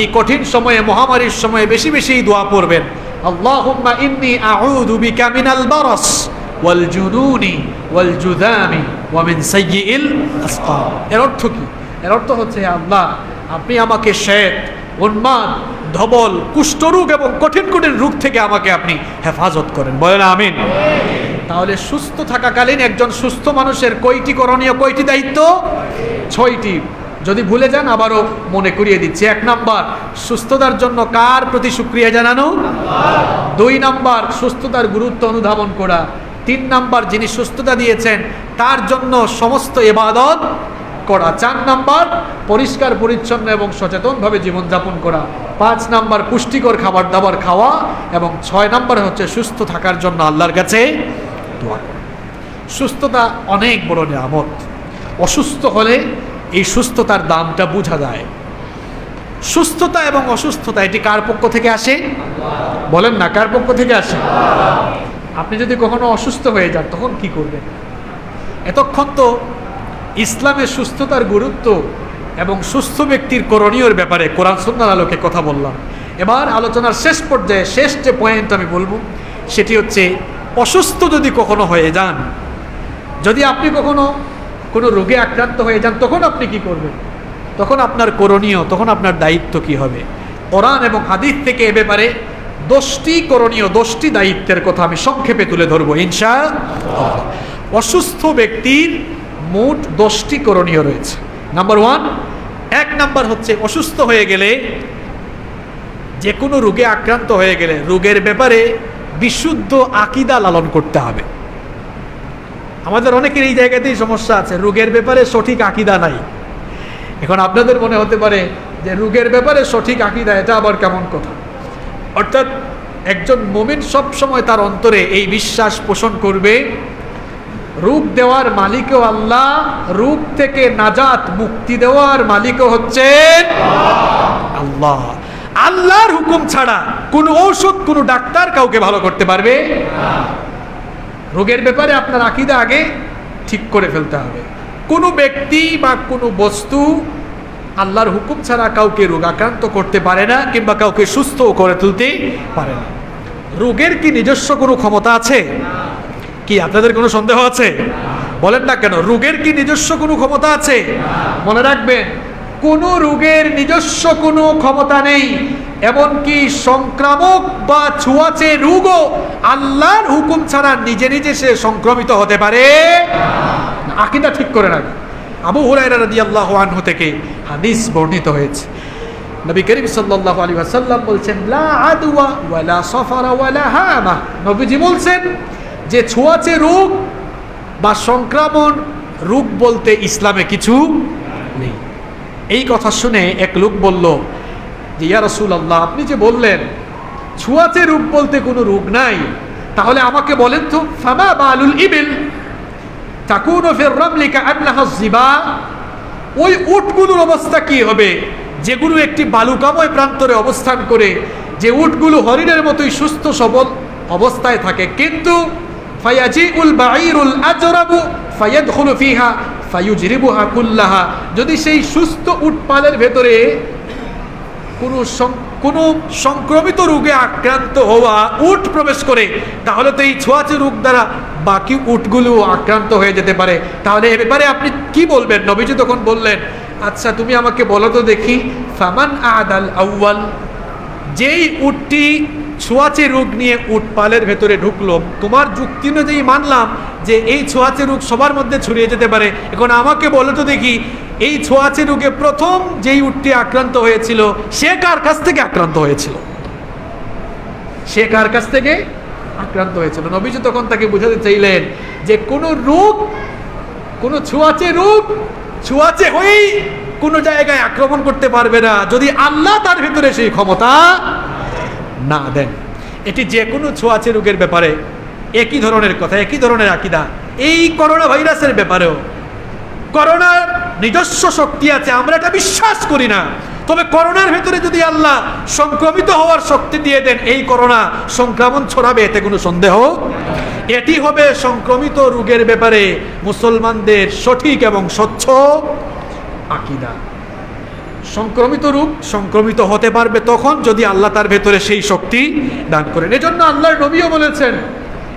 এই কঠিন সময়ে, মহামারীর সময়ে বেশি বেশি দোয়া পড়বেন, আল্লাহুম্মা ইন্নী আউযু বিকা মিনাল বারাস ওয়াল জুনুনি ওয়াল জুযামি ওয়া মিন সাইয়্যিল আসকাম। এর অর্থ কি? এর অর্থ হচ্ছে, আল্লাহ আপনি আমাকে শ্বেত, উন্মাদ, ধবল, কুষ্ঠরোগ এবং কঠিন কঠিন রোগ থেকে আমাকে আপনি হেফাজত করেন। বলেন আমিন। তাহলে সুস্থ থাকাকালীন একজন সুস্থ মানুষের কয়টি করণীয়, কয়টি দায়িত্ব? 6টি। যদি ভুলে যান আবারও মনে করিয়ে দিচ্ছি। 1 নাম্বার, সুস্থতার জন্য কার প্রতি শুকরিয়া জানানো? 2 নাম্বার, সুস্থতার গুরুত্ব অনুধাবন করা। 3 নাম্বার, যিনি সুস্থতা দিয়েছেন তার জন্য সমস্ত ইবাদত করা। 4 নাম্বার, পরিষ্কার পরিচ্ছন্ন এবং সচেতনভাবে জীবনযাপন করা। 5 নাম্বার, পুষ্টিকর খাবার দাবার খাওয়া। এবং 6 নাম্বার হচ্ছে সুস্থ থাকার জন্য আল্লাহর কাছে দোয়া করা। সুস্থতা অনেক বড় নিয়ামত। অসুস্থ হলে এই সুস্থতার দামটা বোঝা যায়। সুস্থতা এবং অসুস্থতা এটি কার পক্ষ থেকে আসে? বলেন না, কার পক্ষ থেকে আসে? আপনি যদি কখনো অসুস্থ হয়ে যান তখন কি করবেন? এতক্ষণ তো ইসলামের সুস্থতার গুরুত্ব এবং সুস্থ ব্যক্তির করণীয়র ব্যাপারে কোরআন সুন্নাহর আলোকে কথা বললাম। এবার আলোচনার শেষ পর্যায়ে শেষ যে পয়েন্ট আমি বলবো সেটি হচ্ছে, অসুস্থ যদি কখনো হয়ে যান, যদি আপনি কখনো কোনো রোগে আক্রান্ত হয়ে যান, তখন আপনি কি করবেন? তখন আপনার করণীয়, তখন আপনার দায়িত্ব কি হবে? কোরআন এবং হাদিস থেকে এ ব্যাপারে 10টি করণীয়, 10টি দায়িত্বের কথা আমি সংক্ষেপে তুলে ধরবো ইনশাআল্লাহ। অসুস্থ ব্যক্তির মোট 10টি করণীয় রয়েছে। নাম্বার 1 নাম্বার হচ্ছে, অসুস্থ হয়ে গেলে, যে কোনো রোগে আক্রান্ত হয়ে গেলে রোগের ব্যাপারে বিশুদ্ধ আকীদা লালন করতে হবে। আমাদের অনেকের এই জায়গাতেই সমস্যা আছে, রোগের ব্যাপারে সঠিক আকীদা নাই। এখন আপনাদের মনে হতে পারে যে রোগের ব্যাপারে সঠিক আকীদা, এটা আবার কেমন কথা? অর্থাৎ একজন মুমিন সব সময় তার অন্তরে এই বিশ্বাস পোষণ করবে, রোগ দেওয়ার মালিকও আল্লাহ, রোগ থেকে নাজাত মুক্তি দেওয়ার মালিকও হচ্ছেন আল্লাহ। আল্লাহর হুকুম ছাড়া কোন ঔষধ, কোন ডাক্তার কাউকে ভালো করতে পারবে না। রোগের ব্যাপারে আপনার আকীদা আগে ঠিক করে ফেলতে হবে। কোনো ব্যক্তি বা কোনো বস্তু আল্লাহর হুকুম ছাড়া কাউকে রোগাক্রান্ত করতে পারে না, কিংবা কাউকে সুস্থ করে তুলতে পারে না। রোগের কি নিজস্ব কোনো ক্ষমতা আছে? কি আপনাদের কোনো সন্দেহ আছে? বলেন না কেন, রোগের কি নিজস্ব কোনো ক্ষমতা আছে? মনে রাখবেন, কোনো রোগের নিজস্ব কোনো ক্ষমতা নেই। এমনকি সংক্রামক বা ছোঁয়াচে রোগও আল্লাহর হুকুম ছাড়া নিজে নিজে সে সংক্রমিত হতে পারে। আকীদা ঠিক করে রাখ। আবু হুরায়রা রাদিয়াল্লাহু আনহু থেকে হাদিস বর্ণিত হয়েছে, নবী করিম সাল্লাল্লাহু আলাইহি ওয়াসাল্লাম বলছেন, লা আদওয়া ওয়ালা সাফারা ওয়ালা হামা। নবীজি বলছেন যে ছোঁয়াচে রোগ বা সংক্রমণ রোগ বলতে ইসলামে কিছু নেই। এই কথা শুনে এক লোক বলল যে ইয়া রাসূলুল্লাহ, আপনি যে বললেন ছোঁয়াচে রোগ বলতে কোনো রোগ নাই, তাহলে আমাকে বলেন তো, ফামা বালুল ইবিল তাকুনু ফির রামলি কাআন্নাহা যিবা, ওই উটগুলোর অবস্থা কি হবে যেগুলো একটি বালুকাময় প্রান্তরে অবস্থান করে, যে উটগুলো হরিণের মতোই সুস্থ সবল অবস্থায় থাকে, কিন্তু ফায়াজিউল বাঈরুল আজরাবু ফায়াদখুলু ফিহা ফায়ুজরিবুহা কুল্লাহা, যদি সেই সুস্থ উটপালের ভেতরে কোনো সংক্রমিত রোগে আক্রান্ত হওয়া উট প্রবেশ করে, তাহলে তো এই ছোঁয়াচে রোগ দ্বারা বাকি উটগুলো আক্রান্ত হয়ে যেতে পারে। তাহলে এ ব্যাপারে আপনি কি বলবেন? নবীজি তখন বললেন, আচ্ছা তুমি আমাকে বলো তো দেখি, ফামান আদাল আউয়াল, যেই উটটি ছোঁয়াচে রোগ নিয়ে উটপালের ভেতরে ঢুকলো, তোমার যুক্তি অনুযায়ী মানলাম যে এই ছোঁয়াচে রোগ সবার মধ্যে ছড়িয়ে যেতে পারে, এখন আমাকে বলো তো দেখি এই ছোঁয়াচে রোগে প্রথম যেই উটটি আক্রান্ত হয়েছিল সে কার কাছ থেকে আক্রান্ত হয়েছিল? সে কার কাছ থেকে আক্রান্ত হয়েছিল? নবীজি তখন তাকে বোঝাতে চাইলেন যে কোনো রোগ, কোনো ছোঁয়াচে রোগ ছোঁয়াচে হয়েই কোনো জায়গায় আক্রমণ করতে পারবে না যদি আল্লাহ তার ভিতরে সেই ক্ষমতা না দেন। এটি যে কোনো ছোঁয়াচে রোগের ব্যাপারে একই ধরনের কথা, একই ধরনের আকীদা। এই করোনা ভাইরাসের ব্যাপারেও করোনার নিজস্ব শক্তি আছে, আমরা এটা বিশ্বাস করি না। তবে করোনার ভেতরে যদি আল্লাহ সংক্রমিত হওয়ার শক্তি দিয়ে দেন, এই করোনা সংক্রমণ ছড়াবে, এতে কোনো সন্দেহ। এটি হবে সংক্রমিত রোগের ব্যাপারে মুসলমানদের সঠিক এবং স্বচ্ছ আকীদা। সংক্রমিত রোগ সংক্রমিত হতে পারবে তখন যদি আল্লাহ তার ভেতরে সেই শক্তি দান করেন। এজন্য আল্লাহর নবীও বলেছেন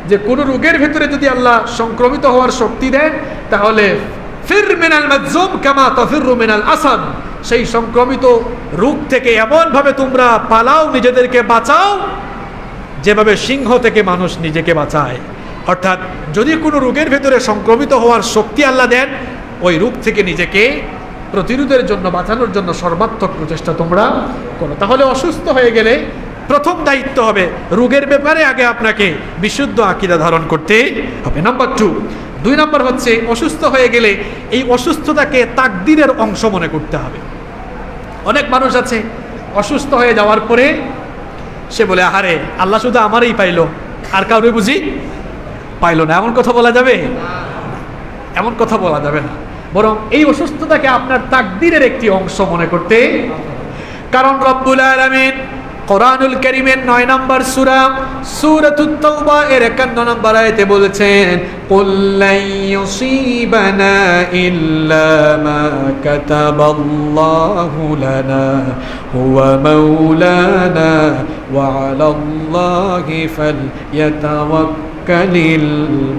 যে কোনো রোগের ভেতরে যদি আল্লাহ সংক্রমিত হওয়ার শক্তি দেন, তাহলে ফির মিনাল মাজুম কামা তাফিরু মিনাল আসাদ, সেই সংক্রমিত রোগ থেকে এমনভাবে তোমরা পালাও, নিজেদেরকে বাঁচাও যেভাবে সিংহ থেকে মানুষ নিজেকে বাঁচায়। অর্থাৎ যদি কোনো রোগের ভেতরে সংক্রমিত হওয়ার শক্তি আল্লাহ দেন, ওই রোগ থেকে নিজেকে প্রতিরোধের জন্য, বাঁচানোর জন্য সর্বাত্মক প্রচেষ্টা তোমরা করো। তাহলে অসুস্থ হয়ে গেলে প্রথম দায়িত্ব হবে রোগের ব্যাপারে আগে আপনাকে বিশুদ্ধ আকীদা ধারণ করতে হবে। নাম্বার 2 নাম্বার হচ্ছে, অসুস্থ হয়ে গেলে এই অসুস্থতাকে তাকদীরের অংশ মনে করতে হবে। অনেক মানুষ আছে অসুস্থ হয়ে যাওয়ার পরে সে বলে, আহারে আল্লাহ শুধু আমারই পাইলো, আর কাউরে বুঝি পাইলো না। এমন কথা বলা যাবে? এমন কথা বলা যাবে না। বরং এই অসুস্থতাকে আপনার তাকদীরের একটি অংশ মনে করতে, কারণ রব্বুল আলামিন কোরআনুল কারীমের 9 নম্বর সূরা সূরাতুত তাওবা এর 51 নম্বর আয়াতে বলেছেন, কুল লাই ইউসিবানা ইল্লা মা কাতাবাল্লাহু লানা হুয়া মাওলানা ওয়া আলাল্লাহি ফালইয়াতাওয়াক্কালিল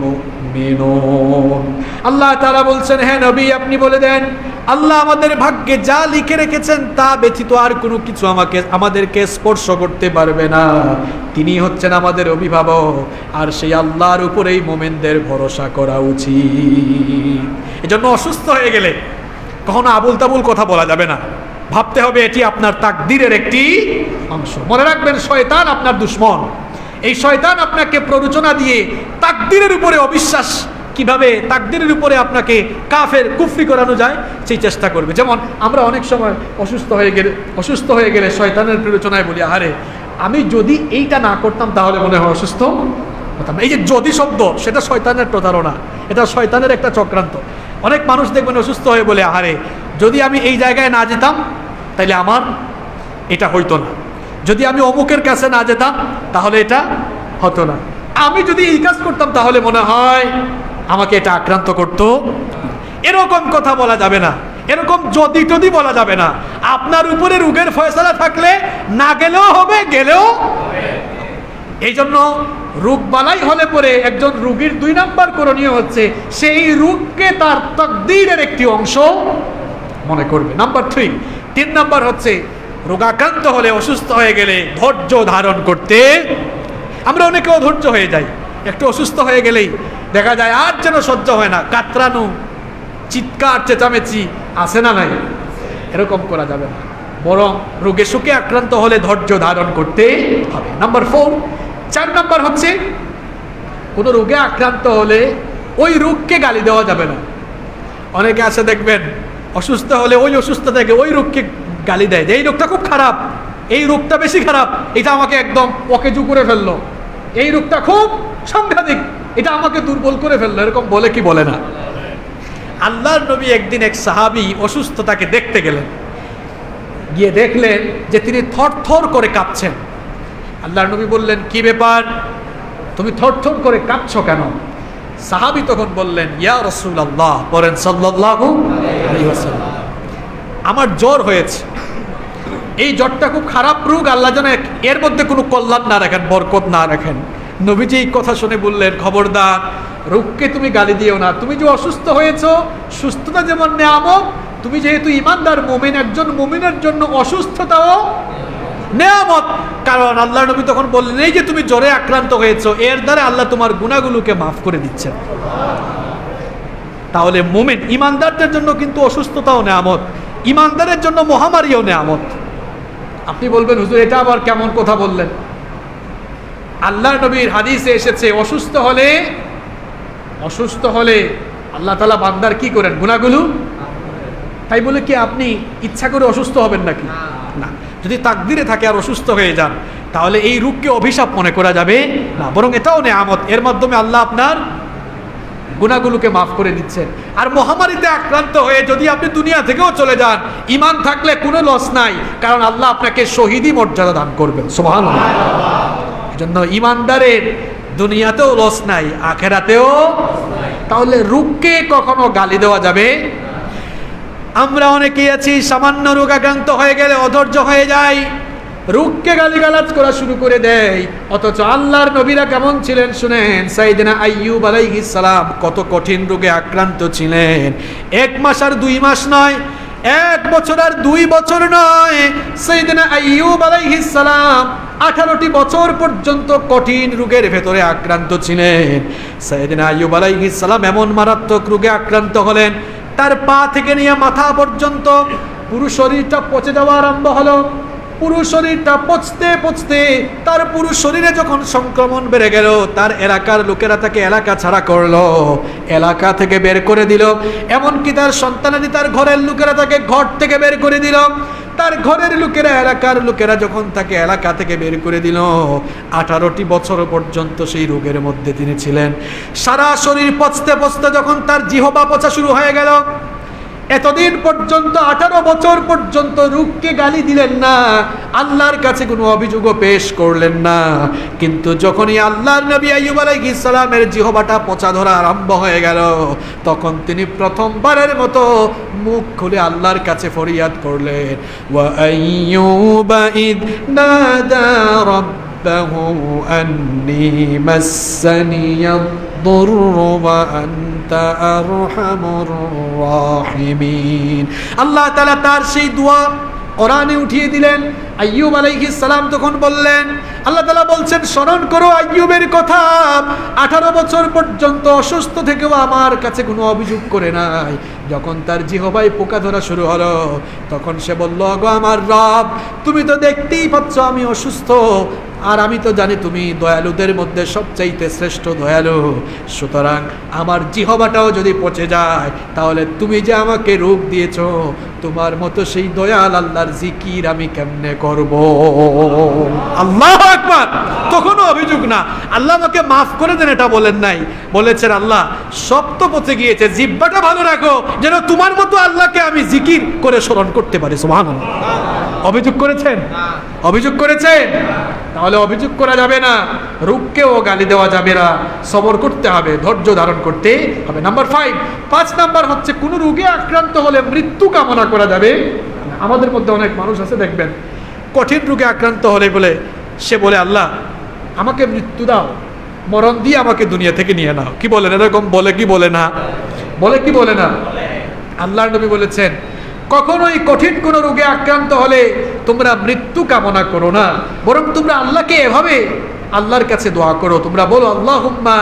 মুমিনুন। আল্লাহ তাআলা বলছেন, হে নবী আপনি বলে দেন, আল্লাহ আমাদের ভাগ্যে যা লিখে রেখেছেন তা ব্যতীত আর কোনো কিছু আমাদেরকে স্পর্শ করতে পারবে না। তিনি হচ্ছেন আমাদের অভিভাবক, আর সেই আল্লাহর উপরেই মুমিনদের ভরসা করা উচিত। এজন্য অসুস্থ হয়ে গেলে কখনো আবুল তাবুল কথা বলা যাবে না, ভাবতে হবে এটি আপনার তাকদীরের একটি অংশ। মনে রাখবেন, শয়তান আপনার দুশমন। এই শয়তান আপনাকে প্ররোচনা দিয়ে তাকদীরের উপরে অবিশ্বাস, কিভাবে তাকদীরের উপরে আপনাকে কাফের কুফরি করানো যায় সেই চেষ্টা করবে। যেমন আমরা অনেক সময় অসুস্থ হয়ে গেলে শয়তানের প্ররোচনায় বলি, আরে আমি যদি এইটা না করতাম তাহলে মনে হয় অসুস্থ হতাম। এই যে যদি শব্দ, সেটা শয়তানের প্রতারণা, এটা শয়তানের একটা চক্রান্ত। অনেক মানুষ দেখবেন অসুস্থ হয়ে বলে, আরে যদি আমি এই জায়গায় না যেতাম তাহলে আমার এটা হইতো না, যদি আমি অমুকের কাছে না যেতাম তাহলে এটা হতো না, আমি যদি এই কাজ করতাম তাহলে মনে হয় আমাকে এটা আক্রান্ত করতো। এরকম কথা বলা যাবে না, এরকম যদি বলা যাবে না। আপনার উপরে রোগের ফয়সালা থাকলে না গেলেও হবে, গেলেও এই জন্য রোগ বালাই হলে পরে একজন রোগীর 2 নাম্বার করণীয় হচ্ছে সেই রোগকে তার তাকদীরের একটি অংশ মনে করবে। নাম্বার 3 নাম্বার হচ্ছে রোগাক্রান্ত হলে, অসুস্থ হয়ে গেলে ধৈর্য ধারণ করতে। আমরা অনেকেও ধৈর্য হয়ে যাই, একটু অসুস্থ হয়ে গেলেই দেখা যায় আর যেন সহ্য হয় না, কাতরানো, চিৎকার চেঁচামেচি আছে না নাই? এরকম করা যাবে না, বরং রোগে সুখে আক্রান্ত হলে ধৈর্য ধারণ করতে হবে। নাম্বার 4 নাম্বার হচ্ছে কোনো রোগে আক্রান্ত হলে ওই রোগকে গালি দেওয়া যাবে না। অনেকে আছে দেখবেন অসুস্থ হলে ওই অসুস্থ থেকে ওই রোগকে গালি দেয় যে এই রোগটা খুব খারাপ, এই রোগটা বেশি খারাপ, এটা আমাকে একদম অকেজু করে ফেললো, এই রোগটা খুব সাংঘাতিক, এটা আমাকে দুর্বল করে ফেললো, এরকম বলে কি বলে না? আল্লাহর নবী একদিন এক সাহাবী অসুস্থতাকে দেখতে গেলেন, গিয়ে দেখলেন যে তিনি থরথর করে কাঁপছেন। আল্লাহর নবী বললেন, কি ব্যাপার, তুমি থরথর করে কাঁপছো কেন? সাহাবী তখন বললেন, ইয়া রাসূলুল্লাহ, বলেন সাল্লাল্লাহু আলাইহি ওয়াসাল্লাম, আমার জ্বর হয়েছে, এই জ্বরটা খুব খারাপ রোগ, আল্লাহ যেন এর মধ্যে কোনো কল্যাণ না রাখেন, বরকত না রাখেন। নবীজি এই কথা শুনে বললেন, খবরদার, রোগকে তুমি গালি দিও না, তুমি যে অসুস্থ হয়েছো, সুস্থতা যেমন নেয়ামত, তুমি যেহেতু ইমানদার মুমিন, একজন মুমিনের জন্য অসুস্থতাও নেয়ামত। কারণ আল্লাহ নবী তখন বললেন, এই যে তুমি জ্বরে আক্রান্ত হয়েছো, এর দ্বারা আল্লাহ তোমার গুনাহগুলোকে মাফ করে দিচ্ছেন। তাহলে মুমিন ইমানদারদের জন্য কিন্তু অসুস্থতাও নেয়ামত, ইমানদারের জন্য মহামারীও নেয়ামত। আপনি বলবেন, হুজুর এটা আবার কেমন কথা বললেন? আল্লাহর নবীর হাদিসে এসেছে অসুস্থ হলে আল্লাহ তাআলা বান্দার কি করেন? গুনাহগুলো। তাই বলে কি আপনি ইচ্ছা করে অসুস্থ হবেন নাকি? না। যদি তাকদিরে থাকে আর অসুস্থ হয়ে যান, তাহলে এই রোগকে অভিশাপ মনে করা যাবে না, বরং এটাও নেয়ামত। এর মাধ্যমে আল্লাহ আপনার গুনাহগুলোকে মাফ করে দিচ্ছেন। আর মহামারীতে আক্রান্ত হয়ে যদি আপনি দুনিয়া থেকেও চলে যান, ঈমান থাকলে কোনো লস নাই, কারণ আল্লাহ আপনাকে শহীদি মর্যাদা দান করবেন। সুবহানাল্লাহ। এজন্য ঈমানদারের দুনিয়াতেও লস নাই, আখিরাতেও। তাহলে রোগকে কখনো গালি দেওয়া যাবে। আমরা অনেকেই আছি সামান্য রোগাক্রান্ত হয়ে গেলে অধৈর্য হয়ে যায়, রোগকে গালিগালাজ করা শুরু করে দেয়। অথচ আল্লাহর নবীরা কেমন ছিলেন শুনেন। সাইয়েদনা আইয়ুব আলাইহিস সালাম কত কঠিন রোগে আক্রান্ত ছিলেন। 1 মাস আর 2 মাস নয়, 1 বছর আর 2 বছর নয়, সাইয়েদনা আইয়ুব আলাইহিস সালাম 18টি বছর পর্যন্ত কঠিন রোগের ভেতরে আক্রান্ত ছিলেন। সাইয়েদনা আইয়ুব আলাইহিস সালাম এমন মারাত্মক রোগে আক্রান্ত হলেন, তার পা থেকে নিয়ে মাথা পর্যন্ত পুরো শরীরটা পচে যাওয়া আরম্ভ হলো। পুরো শরীরটা পচতে পচতে তার পুরো শরীরে যখন সংক্রমণ বেড়ে গেল, তার এলাকার লোকেরা তাকে এলাকা ছাড়া করলো, এলাকা থেকে বের করে দিল। এমনকি তার সন্তানাদি, তার ঘরের লোকেরা তাকে ঘর থেকে বের করে দিল। তার ঘরের লোকেরা, এলাকার লোকেরা যখন তাকে এলাকা থেকে বের করে দিল, 18টি বছর পর্যন্ত সেই রোগের মধ্যে তিনি ছিলেন। সারা শরীর পচতে পচতে যখন তার জিহবা পচা শুরু হয়ে গেল, এতদিন পর্যন্ত 18 বছর পর্যন্ত রোগকে গালি দিলেন না, আল্লাহর কাছে কোনো অভিযোগও পেশ করলেন না। কিন্তু যখনই আল্লাহর নবী আইয়ুব আলাইহিস সালামের জিহবাটা পচা ধরা আরম্ভ হয়ে গেল, তখন তিনি প্রথমবারের মতো মুখ খুলে আল্লাহর কাছে ফরিয়াদ করলেন, ওয়া আইয়ুবা ইদ নাদা রাব্বাহু আন্নী মাসসানিয়াদ দুররু ওয়া আনতা আরহামুর রাহিমিন। আল্লাহ তাআলা তার সেই দোয়া কোরআনে উঠিয়ে দিলেন। আইয়ুব আলাইহিস সালাম তখন বললেন, আল্লাহ তাআলা বলছেন, স্মরণ করো আইয়ুবের কথা, 18 বছর পর্যন্ত অসুস্থ থেকেও আমার কাছে কোনো অভিযোগ করে নাই। যখন তার জিহবায় পোকা ধরা শুরু হলো, তখন সে বলল, গো আমার রব, তুমি তো দেখতেই পাচ্ছ আমি অসুস্থ, আর আমি তো জানি তুমি দয়ালুদের মধ্যে সবচাইতে শ্রেষ্ঠ দয়ালু। সুতরাং আমার জিহবাটাও যদি পচে যায়, তাহলে তুমি যে আমাকে রোগ দিয়েছো, তোমার মতো সেই দয়াল আল্লাহর জিকির আমি কেমনে করব? আল্লাহু আকবার। তখনও অভিযোগ না, আল্লাহ আমাকে মাফ করে দেন এটা বলেন নাই, বলেছেন আল্লাহ সব তো পচে গিয়েছে, জিহ্বাটা ভালো রাখো যেন তোমার মতো আল্লাহকে আমি জিকির করে স্মরণ করতে পারি। সুবহানাল্লাহ। অভিযোগ করেছেন? অভিযোগ করেছেন? তাহলে অভিযোগ করা যাবে না, রোগকেও গালি দেওয়া যাবে না, সবর করতে হবে, ধৈর্য ধারণ করতে হবে। নাম্বার 5 নাম্বার হচ্ছে কোন রোগে আক্রান্ত হলে মৃত্যু কামনা করা যাবে। আমাদের মধ্যে অনেক মানুষ আছে দেখবেন, কঠিন রোগে আক্রান্ত হলে বলে সে বলে, আল্লাহ আমাকে মৃত্যু দাও, মরণ দিয়ে আমাকে দুনিয়া থেকে নিয়ে নাও। কি বলেন? এরকম বলে কি বলে না? বলে কি বলে না? আল্লাহর নবী বলেছেন, কখনোই কঠিন কোনো রোগে আক্রান্ত হলে তোমরা মৃত্যু কামনা করো না, বরং তোমরা আল্লাহকে এভাবে আল্লাহর কাছে দোয়া করো, তোমরা বলো আল্লাহুম্মা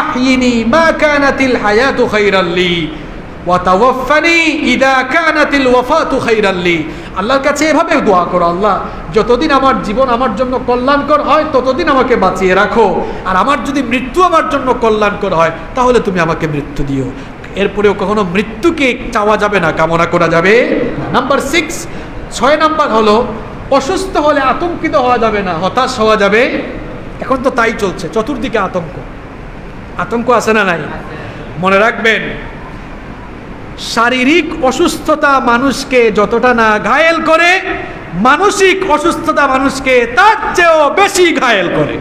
আহয়িনি মা কানাতিল হায়াতু খায়রাল লি ওয়া তাওয়াফফানি ইযা কানাতিল ওয়াফাতু খায়রাল লি। আল্লাহর কাছে এভাবে দোয়া করো, আল্লাহ যতদিন আমার জীবন আমার জন্য কল্যাণকর হয় ততদিন আমাকে বাঁচিয়ে রাখো, আর আমার যদি মৃত্যু আমার জন্য কল্যাণকর হয় তাহলে তুমি আমাকে মৃত্যু দিও। এরপরেও কখনো মৃত্যুকে চাওয়া যাবে না, কামনা করা যাবে। নাম্বার 6 নাম্বার হলো, অসুস্থ হলে আতঙ্কিত হওয়া যাবে না, হতাশ হওয়া যাবে। এখন তো তাই চলছে, চতুর্দিকে আতঙ্ক আছে না নাই? মনে রাখবেন, শারীরিক অসুস্থতা মানুষকে যতটা না ঘায়েল করে, মানসিক অসুস্থতা মানুষকে তার চেয়েও বেশি ঘায়েল করে।